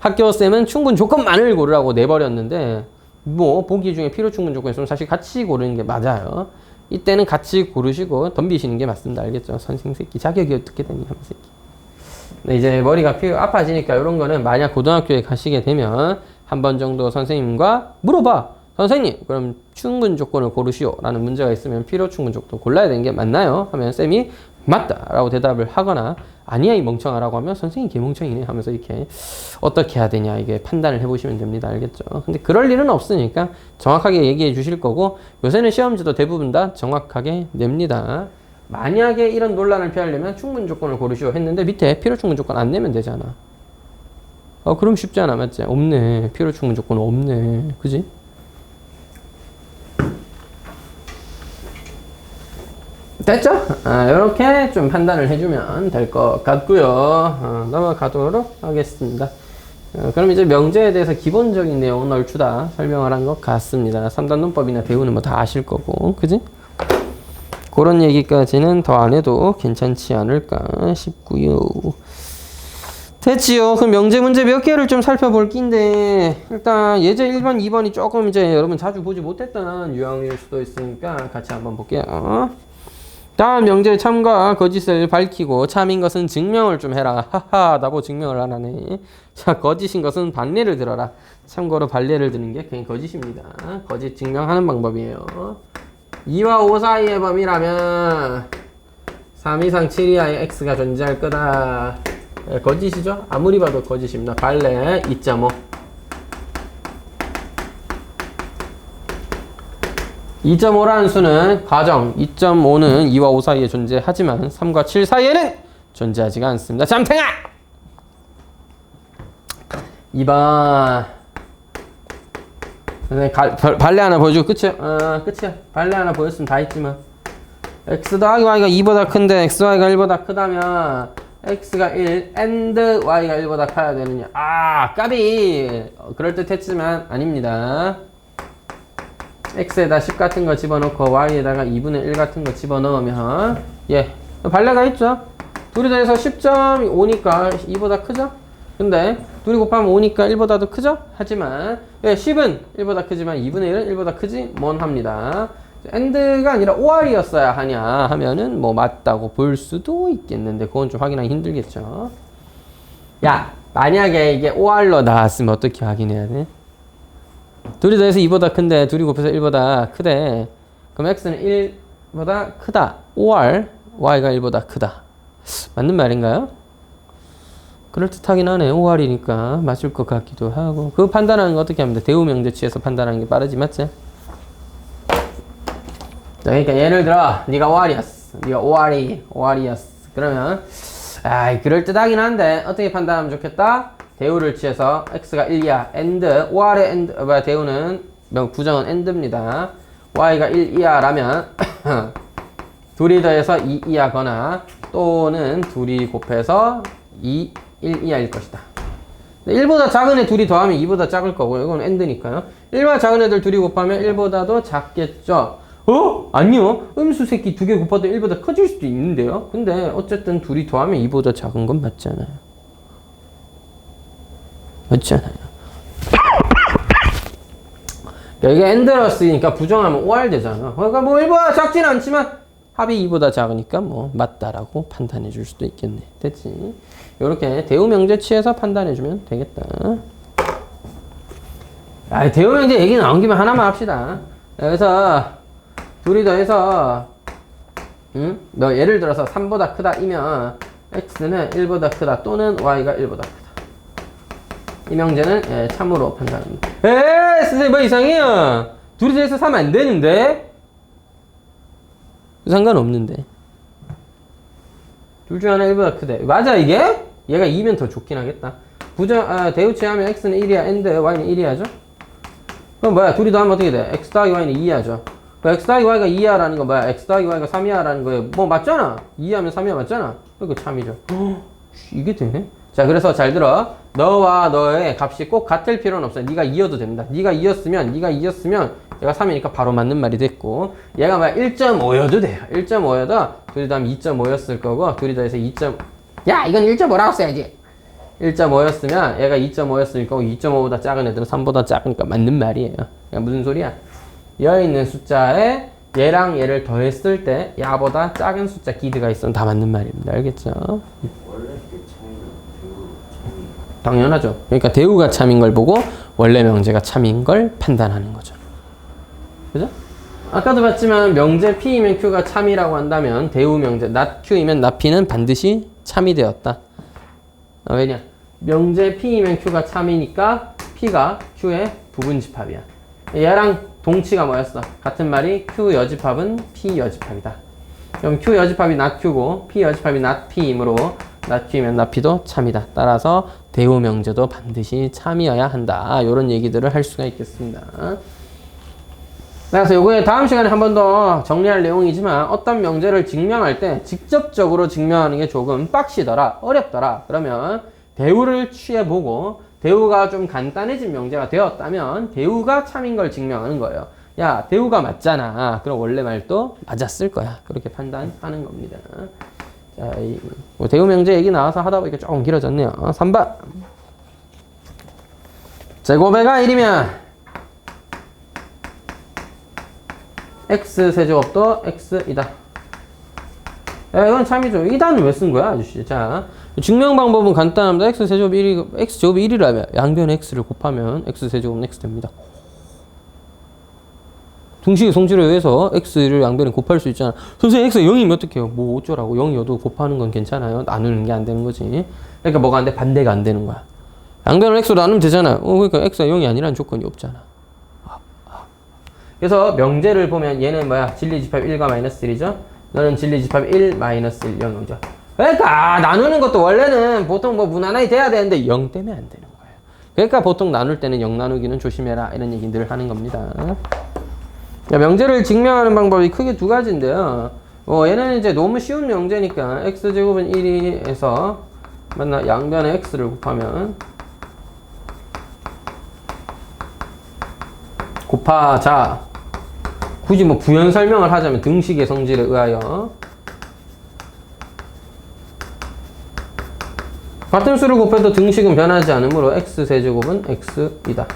학교쌤은 충분 조건만을 고르라고 내버렸는데 보기 중에 필요 충분 조건이 있으면 사실 같이 고르는 게 맞아요. 이때는 같이 고르시고 덤비시는 게 맞습니다. 알겠죠? 선생 새끼 자격이 어떻게 되니 하면 새끼. 근데 이제 머리가 아파지니까 이런 거는 만약 고등학교에 가시게 되면 한 번 정도 선생님과 물어봐. 선생님 그럼 충분 조건을 고르시오 라는 문제가 있으면 필요 충분 조건 골라야 되는 게 맞나요? 하면 쌤이 맞다라고 대답을 하거나 아니야 이 멍청아라고 하면 선생님 개멍청이네 하면서 이렇게 어떻게 해야 되냐 이게 판단을 해보시면 됩니다. 알겠죠? 근데 그럴 일은 없으니까 정확하게 얘기해 주실 거고 요새는 시험지도 대부분 다 정확하게 냅니다. 만약에 이런 논란을 피하려면 충분 조건을 고르시오 했는데 밑에 필요 충분 조건 안 내면 되잖아. 그럼 쉽지 않아. 맞지? 없네. 필요 충분 조건 없네. 그지? 됐죠? 이렇게 좀 판단을 해주면 될 것 같고요. 넘어가도록 하겠습니다. 그럼 이제 명제에 대해서 기본적인 내용은 얼추 다 설명을 한 것 같습니다. 3단 논법이나 대우는 뭐 다 아실 거고, 그지? 그런 얘기까지는 더 안 해도 괜찮지 않을까 싶고요. 됐지요. 그럼 명제 문제 몇 개를 좀 살펴볼 낀데 일단 예제 1번, 2번이 조금 이제 여러분 자주 보지 못했던 유형일 수도 있으니까 같이 한번 볼게요. 다음 명제 참과 거짓을 밝히고 참인 것은 증명을 좀 해라. 하하, 나보고 증명을 안 하네. 자, 거짓인 것은 반례를 들어라. 참고로 반례를 드는 게 그냥 거짓입니다. 거짓 증명하는 방법이에요. 2와 5 사이의 범위라면 3 이상 7 이하의 x가 존재할 거다. 거짓이죠? 아무리 봐도 거짓입니다. 반례 2.5. 2.5라는 수는 가정 2.5는 2와 5 사이에 존재하지만 3과 7 사이에는 존재하지가 않습니다. 잠탱아! 2번 발레 하나 보여주고 끝이야. 끝이야. 발레 하나 보였으면 다 했지만 x 더하기 y가 2보다 큰데 x, y가 1보다 크다면 x가 1 and y가 1보다 커야 되느냐. 까비! 그럴듯했지만 아닙니다. x에다 10 같은 거 집어넣고 y에다가 2분의 1 같은 거 집어넣으면 발레가 있죠. 둘이 더해서 10.5니까 2보다 크죠. 근데 둘이 곱하면 5니까 1보다도 크죠. 하지만 10은 1보다 크지만 2분의 1은 1보다 크지 못합니다. and가 아니라 or이었어야 하냐 하면은 뭐 맞다고 볼 수도 있겠는데 그건 좀 확인하기 힘들겠죠. 야, 만약에 이게 or로 나왔으면 어떻게 확인해야 돼? 둘이 더해서 2보다 큰데 둘이 곱해서 1보다 크대. 그럼 x는 1보다 크다. or y가 1보다 크다. 맞는 말인가요? 그럴듯하긴 하네. or이니까 맞을 것 같기도 하고. 그거 판단하는 거 어떻게 합니다? 대우 명제 취해서 판단하는 게 빠르지, 맞지? 그러니까 예를 들어 네가 or이었어. 네가 or이었어. 그러면 그럴듯하긴 한데 어떻게 판단하면 좋겠다? 대우를 취해서 x가 1이야. and or의 and 대우는 부정은 and입니다. y가 1 이하라면 둘이 더해서 2 이하거나 또는 둘이 곱해서 1 이하일 것이다. 1보다 작은 애 둘이 더하면 2보다 작을 거고요. 이건 and니까요. 1보다 작은 애들 둘이 곱하면 1보다도 작겠죠. 아니요. 음수 새끼 2개 곱해도 1보다 커질 수도 있는데요. 근데 어쨌든 둘이 더하면 2보다 작은 건 맞잖아요. 맞잖아요. 이게 and였으니까 부정하면 or 되잖아. 그러니까 뭐 1보다 작진 않지만 합이 2보다 작으니까 뭐 맞다라고 판단해 줄 수도 있겠네. 됐지? 이렇게 대우 명제 취해서 판단해 주면 되겠다. 대우 명제 얘기 나온 김에 하나만 합시다. 그래서 둘이 더해서 예를 들어서 3보다 크다 이면 x는 1보다 크다 또는 y가 1보다 크다. 이 명제는 참으로 판단합니다. 선생님 뭐 이상해요. 둘이 더해서 3 안 되는데? 상관없는데. 둘 중 하나 1보다 크대. 맞아 이게? 얘가 2면 더 좋긴 하겠다. 대우 취하면 x는 1이야 and y는 1이야죠? 그럼 뭐야? 둘이 더하면 어떻게 돼? x 더하기 y는 2야죠. x 더하기 y가 2야라는 건 뭐야? x 더하기 y가 3이야라는 거예요. 뭐 맞잖아. 2하면 3이야 맞잖아. 그러니까 참이죠. 이게 되네? 자, 그래서 잘 들어. 너와 너의 값이 꼭 같을 필요는 없어요. 네가 2여도 됩니다. 네가 2였으면 얘가 3이니까 바로 맞는 말이 됐고, 얘가 막 1.5여도 돼요. 1.5여도 둘이 더하면 2.5였을 거고, 둘이 더해서 2. 이건 1.5라고 써야지. 1.5였으면 얘가 2.5였으니까 2.5보다 작은 애들은 3보다 작으니까 맞는 말이에요. 그러니까 무슨 소리야? 여기 있는 숫자에 얘랑 얘를 더했을 때 야보다 작은 숫자 기드가 있으면 다 맞는 말입니다. 알겠죠? 원래 그 차이는 대우 당연하죠. 그러니까 대우가 참인 걸 보고 원래 명제가 참인 걸 판단하는 거죠. 그죠? 아까도 봤지만 명제 P이면 Q가 참이라고 한다면 대우 명제 not Q이면 not P는 반드시 참이 되었다. 왜냐? 명제 P이면 Q가 참이니까 P가 Q의 부분집합이야. 얘랑 동치가 뭐였어? 같은 말이 Q 여집합은 P 여집합이다. 그럼 Q 여집합이 not Q고 P 여집합이 not P이므로 not Q이면 not P도 참이다. 따라서 대우 명제도 반드시 참이어야 한다. 이런 얘기들을 할 수가 있겠습니다. 그래서 요거에 다음 시간에 한 번 더 정리할 내용이지만 어떤 명제를 증명할 때 직접적으로 증명하는 게 조금 빡시더라, 어렵더라. 그러면 대우를 취해보고 대우가 좀 간단해진 명제가 되었다면 대우가 참인 걸 증명하는 거예요. 야, 대우가 맞잖아. 그럼 원래 말도 맞았을 거야. 그렇게 판단하는 겁니다. 자, 뭐 대우 명제 얘기 나와서 하다 보니까 조금 길어졌네요. 3번. 제곱배가 1이면 x 세제곱도 x이다. 야, 이건 참이죠. 2단은 왜 쓴 거야, 아저씨? 자, 증명 방법은 간단합니다. x 세제곱 1이, x 제곱이 1이라면 양변 x를 곱하면 x 세제곱은 x 됩니다. 등식의 성질에 의해서 x를 양변에 곱할 수 있잖아. 선생님 x가 0이면 어떡해요? 뭐 어쩌라고. 0이어도 곱하는 건 괜찮아요. 나누는 게 안 되는 거지. 그러니까 뭐가 안 돼? 반대가 안 되는 거야. 양변을 x로 나누면 되잖아요. 그러니까 x가 0이 아니라는 조건이 없잖아. 그래서 명제를 보면 얘는 뭐야? 진리집합 1과 마이너스 1이죠? 너는 진리집합 1, 마이너스 1, 0이죠. 그러니까 나누는 것도 원래는 보통 뭐 무난하게 돼야 되는데 0 때문에 안 되는 거예요. 그러니까 보통 나눌 때는 0 나누기는 조심해라. 이런 얘기 늘 하는 겁니다. 야, 명제를 증명하는 방법이 크게 두 가지인데요. 얘는 이제 너무 쉬운 명제니까 x제곱은 1에서 맨날 양변에 x를 곱하면 곱하자. 굳이 뭐 부연 설명을 하자면 등식의 성질에 의하여 같은 수를 곱해도 등식은 변하지 않으므로 x세제곱은 x이다.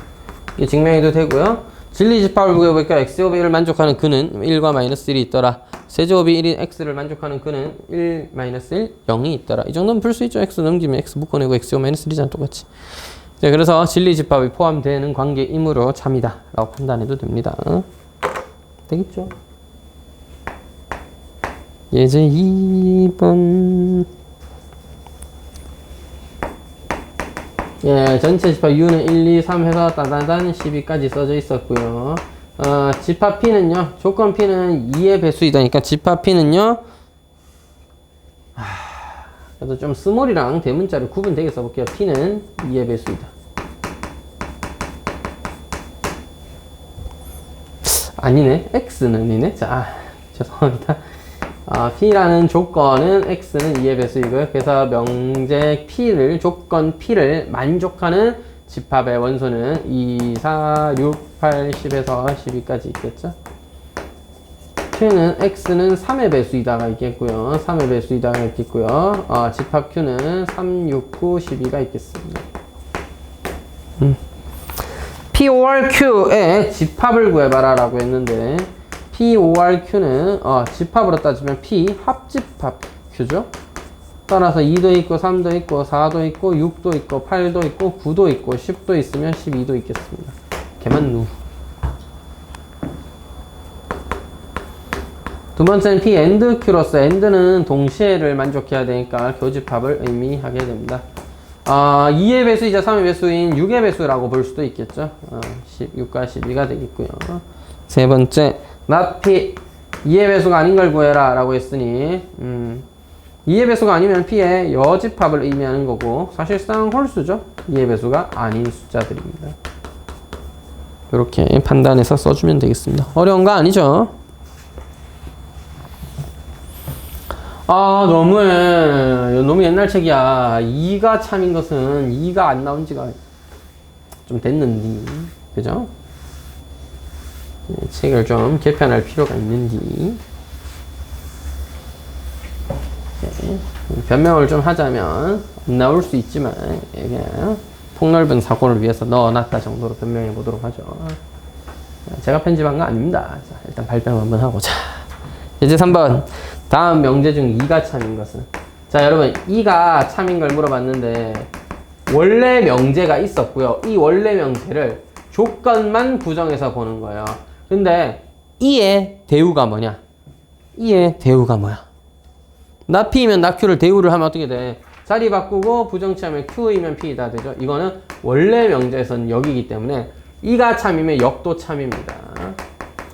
이게 증명해도 되고요. 진리집합을 구해보니까 x제곱이 1을 만족하는 근은 1과 마이너스 1이 있더라. 세제곱이 1인 x를 만족하는 근은 1, 마이너스 1, 0이 있더라. 이 정도는 풀 수 있죠. x 넘기면 x 묶어내고 x제곱 마이너스 1이잖아. 똑같이. 네, 그래서 진리집합이 포함되는 관계이므로 참이다 라고 판단해도 됩니다. 되겠죠? 예제 2번. 예, 전체 집합 U는 1, 2, 3 해서 따다단 12까지 써져 있었고요. 집합 P는요, 조건 P는 2의 배수이다니까 집합 P는요, 그래도 좀 스몰이랑 대문자를 구분되게 써볼게요. P는 2의 배수이다. 아니네. X는 이네. 자, 죄송합니다. P라는 조건은 X는 2의 배수이고요. 그래서 명제 P를, 조건 P를 만족하는 집합의 원소는 2, 4, 6, 8, 10에서 12까지 있겠죠. Q는 X는 3의 배수이다가 있겠고요. 3의 배수이다가 있겠고요. 집합 Q는 3, 6, 9, 12가 있겠습니다. PORQ의 집합을 구해봐라 라고 했는데 PORQ는 집합으로 따지면 P 합집합 Q죠. 따라서 2도 있고 3도 있고 4도 있고 6도 있고 8도 있고 9도 있고 10도 있으면 12도 있겠습니다. 개만누. 두 번째는 P and Q로서 and는 동시에를 만족해야 되니까 교집합을 의미하게 됩니다. 2의 배수이자 3의 배수인 6의 배수라고 볼 수도 있겠죠. 16과 12가 되겠고요. 세 번째, not P 2의 배수가 아닌 걸 구해라 라고 했으니 2의 배수가 아니면 P의 여집합을 의미하는 거고 사실상 홀수죠. 2의 배수가 아닌 숫자들입니다. 이렇게 판단해서 써주면 되겠습니다. 어려운 거 아니죠? 너무해. 너무 옛날 책이야. 2가 참인 것은 2가 안 나온 지가 좀 됐는디. 그죠? 책을 좀 개편할 필요가 있는디. 네. 변명을 좀 하자면 안 나올 수 있지만 그냥 폭넓은 사고를 위해서 넣어놨다 정도로 변명해 보도록 하죠. 제가 편집한 거 아닙니다. 자, 일단 발표 한번 하고. 자, 이제 3번. 다음 명제 중 2가 참인 것은? 자, 여러분 2가 참인 걸 물어봤는데 원래 명제가 있었고요. 이 원래 명제를 조건만 부정해서 보는 거예요. 근데 E의 대우가 뭐냐? E의 대우가 뭐야? 나 P면 나 Q를 대우를 하면 어떻게 돼? 자리 바꾸고 부정치하면 Q이면 P다 되죠? 이거는 원래 명제에서는 역이기 때문에 E가 참이면 역도 참입니다.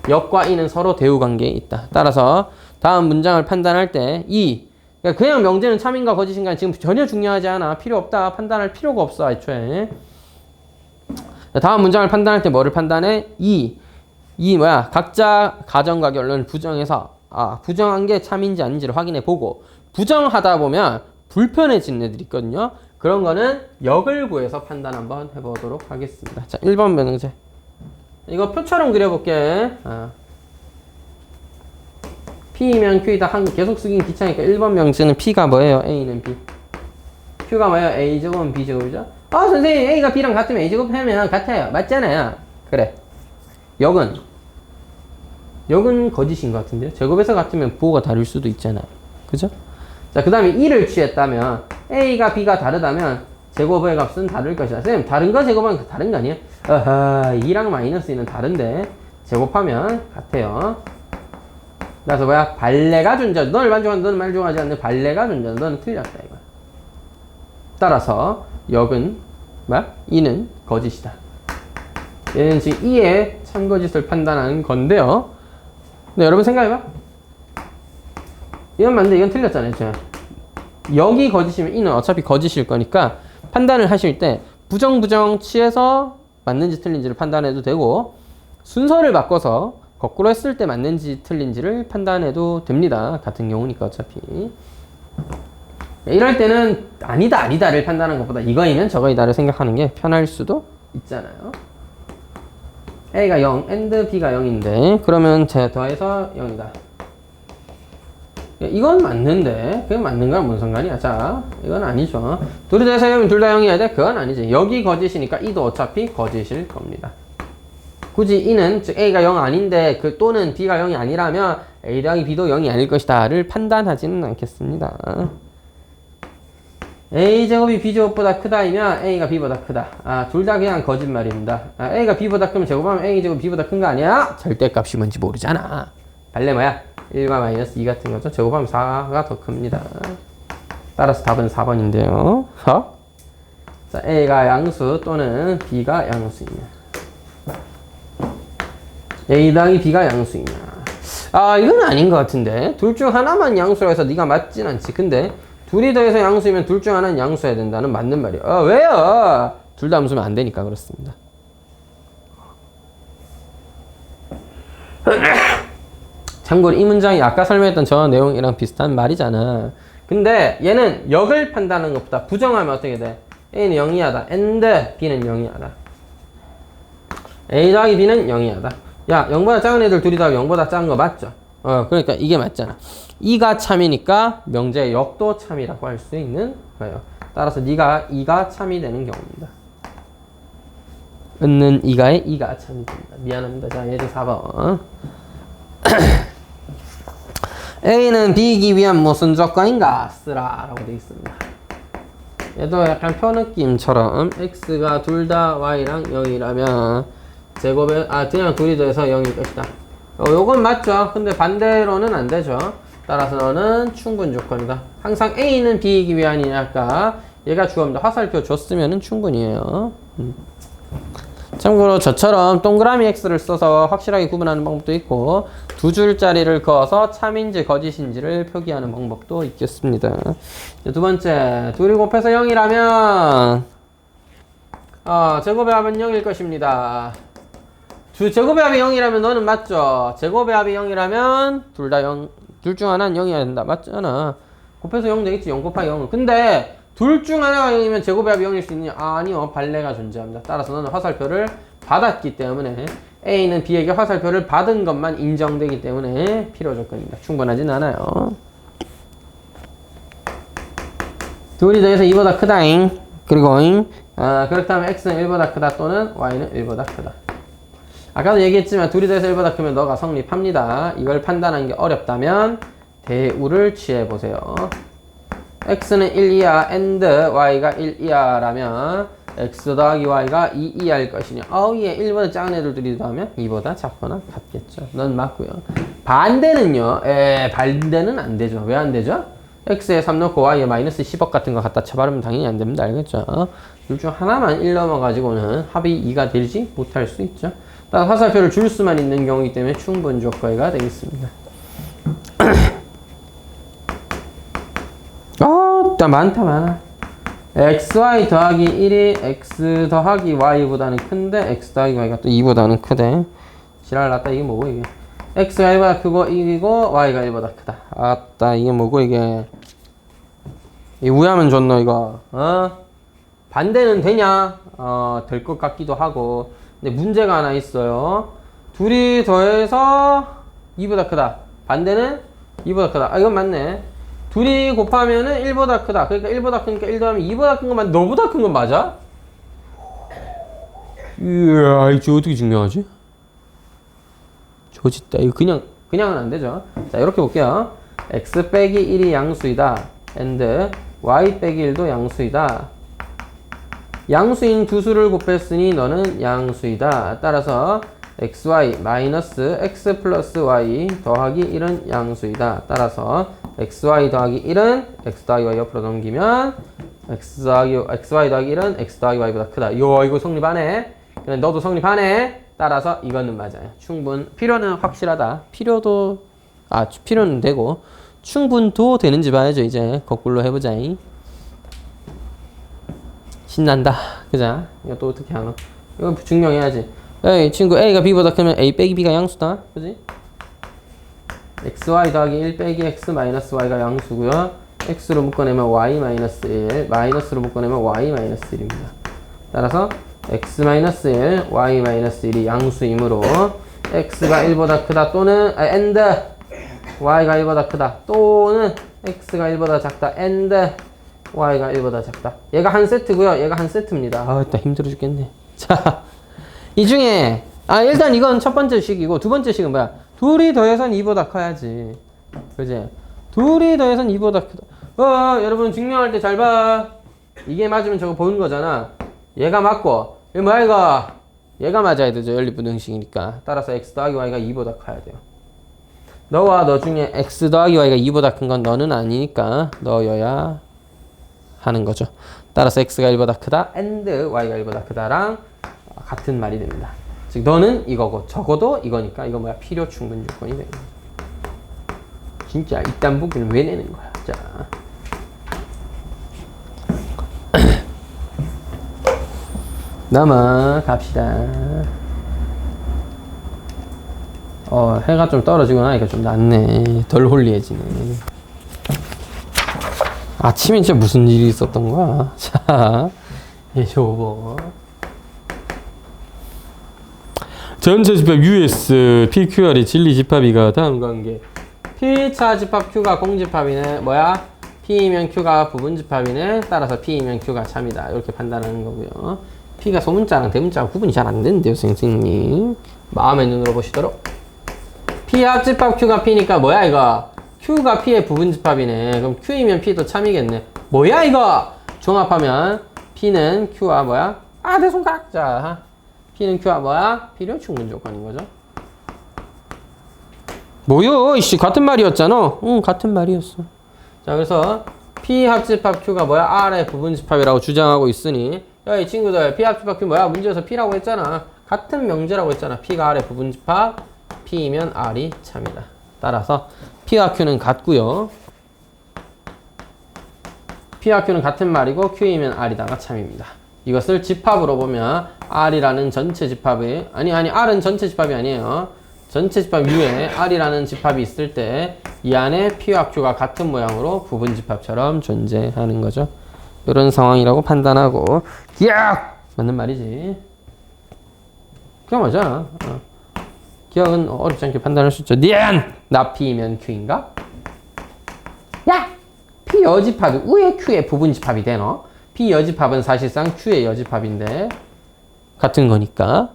역과 E는 서로 대우 관계에 있다. 따라서 다음 문장을 판단할 때 E, 그러니까 그냥 명제는 참인가 거짓인가 지금 전혀 중요하지 않아. 필요 없다. 판단할 필요가 없어 애초에. 다음 문장을 판단할 때 뭐를 판단해? E 뭐야? 각자 가정과 결론을 부정해서 부정한 게 참인지 아닌지를 확인해 보고 부정하다 보면 불편해지는 애들이 있거든요. 그런 거는 역을 구해서 판단 한번 해보도록 하겠습니다. 자, 1번 명제. 이거 표처럼 그려볼게. P면 Q이다. 계속 쓰긴 귀찮으니까 1번 명제는 P가 뭐예요? A는 B. Q가 뭐예요? A제곱은 B제곱이죠? 선생님 A가 B랑 같으면 A제곱 하면 같아요. 맞잖아요. 그래. 역은 거짓인 것 같은데요? 제곱에서 같으면 부호가 다를 수도 있잖아요. 그죠? 자, 그 다음에 2를 취했다면 A가 B가 다르다면 제곱의 값은 다를 것이다. 선생님 다른 거 제곱하면 다른 거 아니에요? 2랑 마이너스 2는 다른데 제곱하면 같아요. 그래서 뭐야? 발레가 존재하지. 너를 만족하는 너는 만족하지 않는 발레가 존재하는 너는 틀렸다 이거. 따라서 역은 뭐야? 2는 거짓이다. 얘는 지금 2의 참거짓을 판단하는 건데요. 근데 여러분 생각해봐. 이건 맞는데 이건 틀렸잖아요. 역이 거짓이면 2는 어차피 거짓일 거니까 판단을 하실 때 부정 취해서 맞는지 틀린지를 판단해도 되고 순서를 바꿔서 거꾸로 했을 때 맞는지 틀린지를 판단해도 됩니다. 같은 경우니까 어차피. 이럴 때는 아니다를 판단하는 것보다 이거이면 저거이다를 생각하는 게 편할 수도 있잖아요. A가 0, and B가 0인데 그러면 제가 더해서 0이다. 이건 맞는데 그게 맞는 거랑 무슨 상관이야? 자, 이건 아니죠. 둘이 더해서 0이면 둘 다 0이어야 돼? 그건 아니지. 여기 거짓이니까 E도 어차피 거짓일 겁니다. 굳이 E는 즉 A가 0 아닌데 또는 B가 0이 아니라면 A 더하기 B도 0이 아닐 것이다를 판단하지는 않겠습니다. A제곱이 B제곱보다 크다이면 A가 B보다 크다. 둘 다 그냥 거짓말입니다. A가 B보다 크면 제곱하면 A제곱 B보다 큰 거 아니야? 절대값이 뭔지 모르잖아. 발레 뭐야? 1과 마이너스 2 같은 거죠. 제곱하면 4가 더 큽니다. 따라서 답은 4번인데요. 자, A가 양수 또는 B가 양수이냐. A 더하기 B가 양수이냐. 이건 아닌 것 같은데. 둘 중 하나만 양수라 해서 네가 맞진 않지. 근데 둘이 더해서 양수이면 둘 중 하나는 양수해야 된다는 맞는 말이야. 왜요? 둘 다 함수면 안 되니까 그렇습니다. 참고로 이 문장이 아까 설명했던 저 내용이랑 비슷한 말이잖아. 근데 얘는 역을 판단하는 것보다 부정하면 어떻게 돼? A는 0이하다. and B는 0이하다. A 더하기 B는 0이하다. 야, 0보다 작은 애들 둘이 더하기 0보다 작은 거 맞죠? 그러니까 이게 맞잖아. 2가 참이니까 명제의 역도 참이라고 할 수 있는 거예요. 따라서 2가 참이 되는 경우입니다. 은는 2가 참이 됩니다. 미안합니다. 자, 예제 4번. A는 B이기 위한 무슨 조건인가? 쓰라 라고 되어 있습니다. 얘도 약간 표 느낌처럼 X가 둘 다 Y랑 0이라면 제곱에 그냥 둘이 더해서 0일 것이다. 요건 맞죠? 근데 반대로는 안 되죠. 따라서 너는 충분 조건이다. 항상 A는 B이기 위한이니까 얘가 주어입니다. 화살표 줬으면 충분이에요. 참고로 저처럼 동그라미 X를 써서 확실하게 구분하는 방법도 있고 두 줄짜리를 그어서 참인지 거짓인지를 표기하는 방법도 있겠습니다. 두 번째, 둘이 곱해서 0이라면 제곱의 합은 0일 것입니다. 제곱의 합이 0이라면 너는 맞죠? 제곱의 합이 0이라면 둘 다 0, 둘 중 하나는 0이어야 된다. 맞잖아. 곱해서 0 되겠지. 0 곱하기 0은. 근데 둘 중 하나가 0이면 제곱의 합이 0일 수 있느냐? 아니요. 발레가 존재합니다. 따라서 너는 화살표를 받았기 때문에 A는 B에게 화살표를 받은 것만 인정되기 때문에 필요 조건입니다. 충분하진 않아요. 둘이 더해서 2보다 크다잉. 그리고 그렇다면 X는 1보다 크다 또는 Y는 1보다 크다. 아까도 얘기했지만 둘이 더해서 1보다 크면 너가 성립합니다. 이걸 판단하는 게 어렵다면 대우를 취해보세요. X는 1 이하 and Y가 1 이하라면 x 더하기 y가 2 이하일 것이냐. 예. 1보다 작은 애들끼리 더하면 2보다 작거나 같겠죠. 넌 맞고요. 반대는요. 반대는 안 되죠. 왜 안 되죠? x에 3 넣고 y에 마이너스 10억 같은 거 갖다 쳐바르면 당연히 안 됩니다. 알겠죠? 둘 중 하나만 1 넘어가지고는 합이 2가 되지 못할 수 있죠. 따라서 화살표를 줄 수만 있는 경우이기 때문에 충분 조건가 되겠습니다. 일단 많다. xy 더하기 1이 x 더하기 y보다는 큰데 x 더하기 y가 또 2보다는 크대. 지랄났다. 이게 뭐고 이게? x가 1보다 크고 이기고 y가 1보다 크다. 아따 이게 뭐고 이게? 이 우야면 좋노 이거. 반대는 되냐? 될 것 같기도 하고. 근데 문제가 하나 있어요. 둘이 더해서 2보다 크다. 반대는 2보다 크다. 이건 맞네. 둘이 곱하면은 1보다 크다. 그러니까 1보다 크니까 1 더하면 2보다 큰 건 맞아. 너보다 큰 건 맞아? 이야, 이거 어떻게 증명하지? 조짓다. 이거 그냥은 안 되죠. 자, 이렇게 볼게요. x 빼기 1이 양수이다. and y 빼기 1도 양수이다. 양수인 두 수를 곱했으니 너는 양수이다. 따라서 xy 마이너스 x 플러스 y 더하기 1은 양수이다. 따라서 xy 더하기 1은 x 더하기 y 옆으로 넘기면 xy 더하기 1은 x 더하기 y보다 크다. 이거 성립하네. 근데 너도 성립하네. 따라서 이거는 맞아요. 필요는 확실하다. 필요는 되고 충분도 되는지 봐야죠. 이제 거꾸로 해보자. 신난다. 그자? 이거 또 어떻게 하나? 이거 증명해야지. 에이 친구 A가 B보다 크면 A 빼기 B가 양수다. 그지? xy 더하기 1 빼기 x 마이너스 y가 양수고요. x로 묶어내면 y 마이너스 1, 마이너스로 묶어내면 y 마이너스 1입니다. 따라서 x 마이너스 1, y 마이너스 1이 양수이므로 x가 1보다 크다 또는 and y가 1보다 크다 또는 x가 1보다 작다 and y가 1보다 작다. 얘가 한 세트고요. 얘가 한 세트입니다. 일단 힘들어 죽겠네. 자, 이 중에 일단 이건 첫 번째 식이고 두 번째 식은 뭐야? 둘이 더해선 2보다 커야지. 그지? 둘이 더해선 2보다 크다. 여러분 증명할 때 잘 봐. 이게 맞으면 저거 보는 거잖아. 얘가 맞고 이거 뭐야 이거? 얘가 맞아야 되죠. 연립분등식이니까. 따라서 x 더하기 y가 2보다 커야 돼요. 너와 너 중에 x 더하기 y가 2보다 큰 건 너는 아니니까 너여야 하는 거죠. 따라서 x가 1보다 크다 and y가 1보다 크다랑 같은 말이 됩니다. 즉 너는 이거고 적어도 이거니까 이거 뭐야? 필요 충분 조건이 됩니다. 진짜 이딴 보기는 왜 내는 거야? 자, 넘어갑시다. 해가 좀 떨어지고 나니까 좀 낫네. 덜 홀리해지네. 아침에 진짜 무슨 일이 있었던 거야? 자, 요거 전체 집합 US PQR이 진리 집합이가 다음 관계 P차 집합 Q가 공집합이네. 뭐야? P이면 Q가 부분 집합이네. 따라서 P이면 Q가 참이다. 이렇게 판단하는 거고요. P가 소문자랑 대문자가 구분이 잘 안 되는데요, 선생님. 마음의 눈으로 보시도록. P 합집합 Q가 P니까 뭐야 이거? Q가 P의 부분 집합이네. 그럼 Q이면 P도 참이겠네. 뭐야 이거? 종합하면 P는 Q와 뭐야? 내 손가락. 자, P는 Q와 뭐야? 필요 충분 조건인 거죠. 뭐요? 이씨 같은 말이었잖아. 응, 같은 말이었어. 자, 그래서 P 합집합 Q가 뭐야? R의 부분 집합이라고 주장하고 있으니 야, 이 친구들 P 합집합 Q 뭐야? 문제에서 P라고 했잖아. 같은 명제라고 했잖아. P가 R의 부분 집합, P이면 R이 참이다. 따라서 P와 Q는 같고요. P와 Q는 같은 말이고 Q이면 R이다가 참입니다. 이것을 집합으로 보면 R이라는 전체 집합이 R은 전체 집합이 아니에요. 전체 집합 U에 R이라는 집합이 있을 때 이 안에 P와 Q가 같은 모양으로 부분 집합처럼 존재하는 거죠. 이런 상황이라고 판단하고 기억! 맞는 말이지. 그냥 맞아. 기억은 어렵지 않게 판단할 수 있죠. 니안! 나 P이면 Q인가? 야! P 여집합이 우에 Q의 부분 집합이 되노? P 여집합은 사실상 Q의 여집합인데 같은 거니까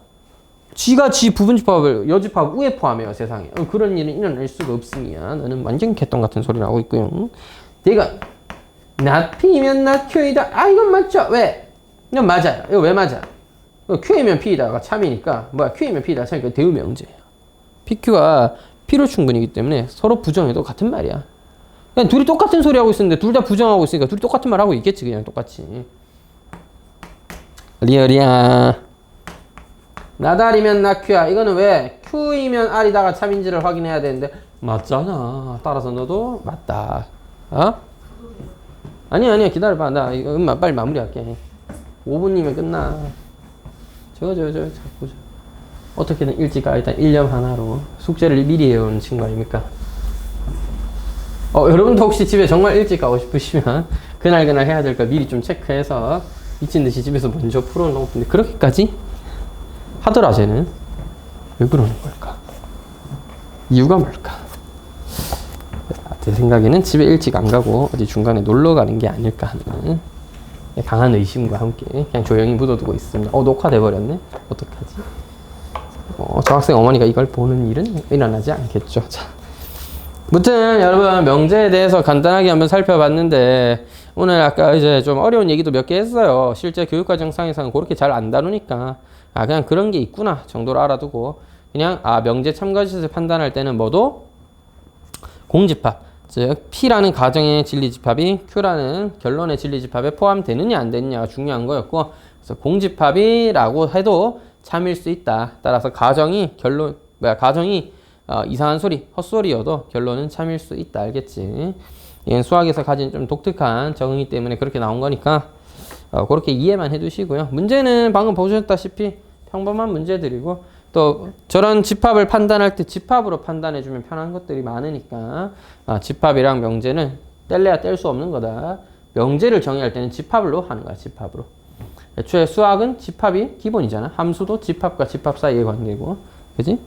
지가 지 부분 집합을 여집합 우에 포함해요. 세상에. 그런 일은 일어날 수가 없으면 너는 완전 개똥 같은 소리를 하고 있고요. 내가 not P면 not Q이다. 이건 맞죠? 왜? 이건 맞아요. 이거 왜 맞아? 이거 Q이면 P다가 참이니까 뭐야? Q이면 P다 참이니까 대우명제예요. PQ가 P로 충분이기 때문에 서로 부정해도 같은 말이야. 그냥 둘이 똑같은 소리 하고 있었는데 둘 다 부정하고 있으니까 둘이 똑같은 말 하고 있겠지. 그냥 똑같이. 리얼이야. 나달이면 나Q야. 이거는 왜? Q이면 R이다가 참인지를 확인해야 되는데 맞잖아. 따라서 너도 맞다. 어? 아니야 기다려봐. 나 이거 빨리 마무리할게. 5분이면 끝나. 자꾸 어떻게든 일찍 가. 일단 1년 하나로 숙제를 미리 해온 친구 아닙니까? 여러분도 혹시 집에 정말 일찍 가고 싶으시면 그날 해야 될 거 미리 좀 체크해서 미친듯이 집에서 먼저 풀어놓고. 근데 그렇게까지 하더라 쟤는. 왜 그러는 걸까? 이유가 뭘까? 제 생각에는 집에 일찍 안 가고 어디 중간에 놀러 가는 게 아닐까 하는 강한 의심과 함께 그냥 조용히 묻어두고 있습니다. 녹화돼 버렸네. 어떡하지? 저 학생 어머니가 이걸 보는 일은 일어나지 않겠죠. 자, 무튼 여러분 명제에 대해서 간단하게 한번 살펴봤는데 오늘 아까 이제 좀 어려운 얘기도 몇 개 했어요. 실제 교육과정상에서는 그렇게 잘 안 다루니까 그냥 그런 게 있구나 정도로 알아두고 그냥 명제 참가 시세 판단할 때는 뭐도 공집합, 즉 P라는 가정의 진리집합이 Q라는 결론의 진리집합에 포함되느냐 안 되느냐가 중요한 거였고, 그래서 공집합이라고 해도 참일 수 있다. 따라서 가정이 이상한 소리, 헛소리여도 결론은 참일 수 있다. 알겠지? 이건 수학에서 가진 좀 독특한 적응이 때문에 그렇게 나온 거니까 그렇게 이해만 해두시고요. 문제는 방금 보셨다시피 평범한 문제들이고, 또 저런 집합을 판단할 때 집합으로 판단해주면 편한 것들이 많으니까 집합이랑 명제는 뗄래야 뗄 수 없는 거다. 명제를 정의할 때는 집합으로 하는 거야. 집합으로. 애초에 수학은 집합이 기본이잖아. 함수도 집합과 집합 사이의 관계고. 그지?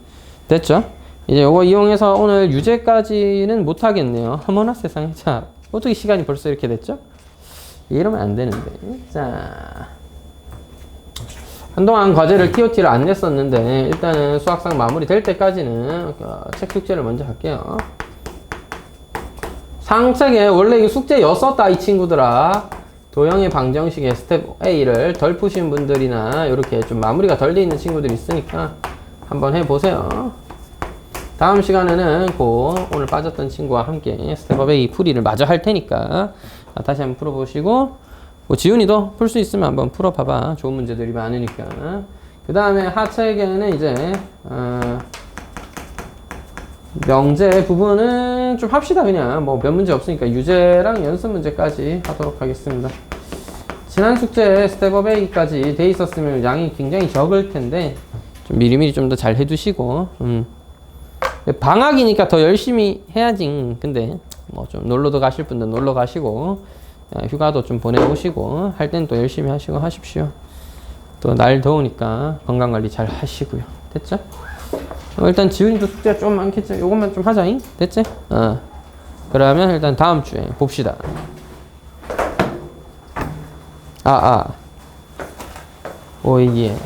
됐죠? 이제 요거 이용해서 오늘 유제까지는 못하겠네요. 어머나 세상에. 자, 어떻게 시간이 벌써 이렇게 됐죠? 이러면 안 되는데. 자, 한동안 과제를 TOT를 안 냈었는데 일단은 수학상 마무리 될 때까지는 책 숙제를 먼저 할게요. 상책에 원래 이 숙제였었다 이 친구들아. 도형의 방정식의 스텝 A를 덜 푸신 분들이나 이렇게 좀 마무리가 덜 돼 있는 친구들이 있으니까 한번 해보세요. 다음 시간에는 오늘 빠졌던 친구와 함께 스텝업 A 풀이를 마저 할 테니까 다시 한번 풀어보시고, 지훈이도 풀 수 있으면 한번 풀어봐봐. 좋은 문제들이 많으니까. 그 다음에 하책에는 이제 명제 부분은 좀 합시다. 그냥 뭐 몇 문제 없으니까 유제랑 연습 문제까지 하도록 하겠습니다. 지난 숙제 스텝업 A까지 돼 있었으면 양이 굉장히 적을 텐데 좀 미리미리 좀 더 잘 해두시고, 방학이니까 더 열심히 해야지. 근데 뭐 좀 놀러도 가실 분들 놀러 가시고 휴가도 좀 보내오시고 할 땐 또 열심히 하시고 하십시오. 또 날 더우니까 건강관리 잘 하시고요. 됐죠? 일단 지훈이도 숙제가 좀 많겠죠? 요것만 좀 하자잉? 됐지? 그러면 일단 다음 주에 봅시다. 오예.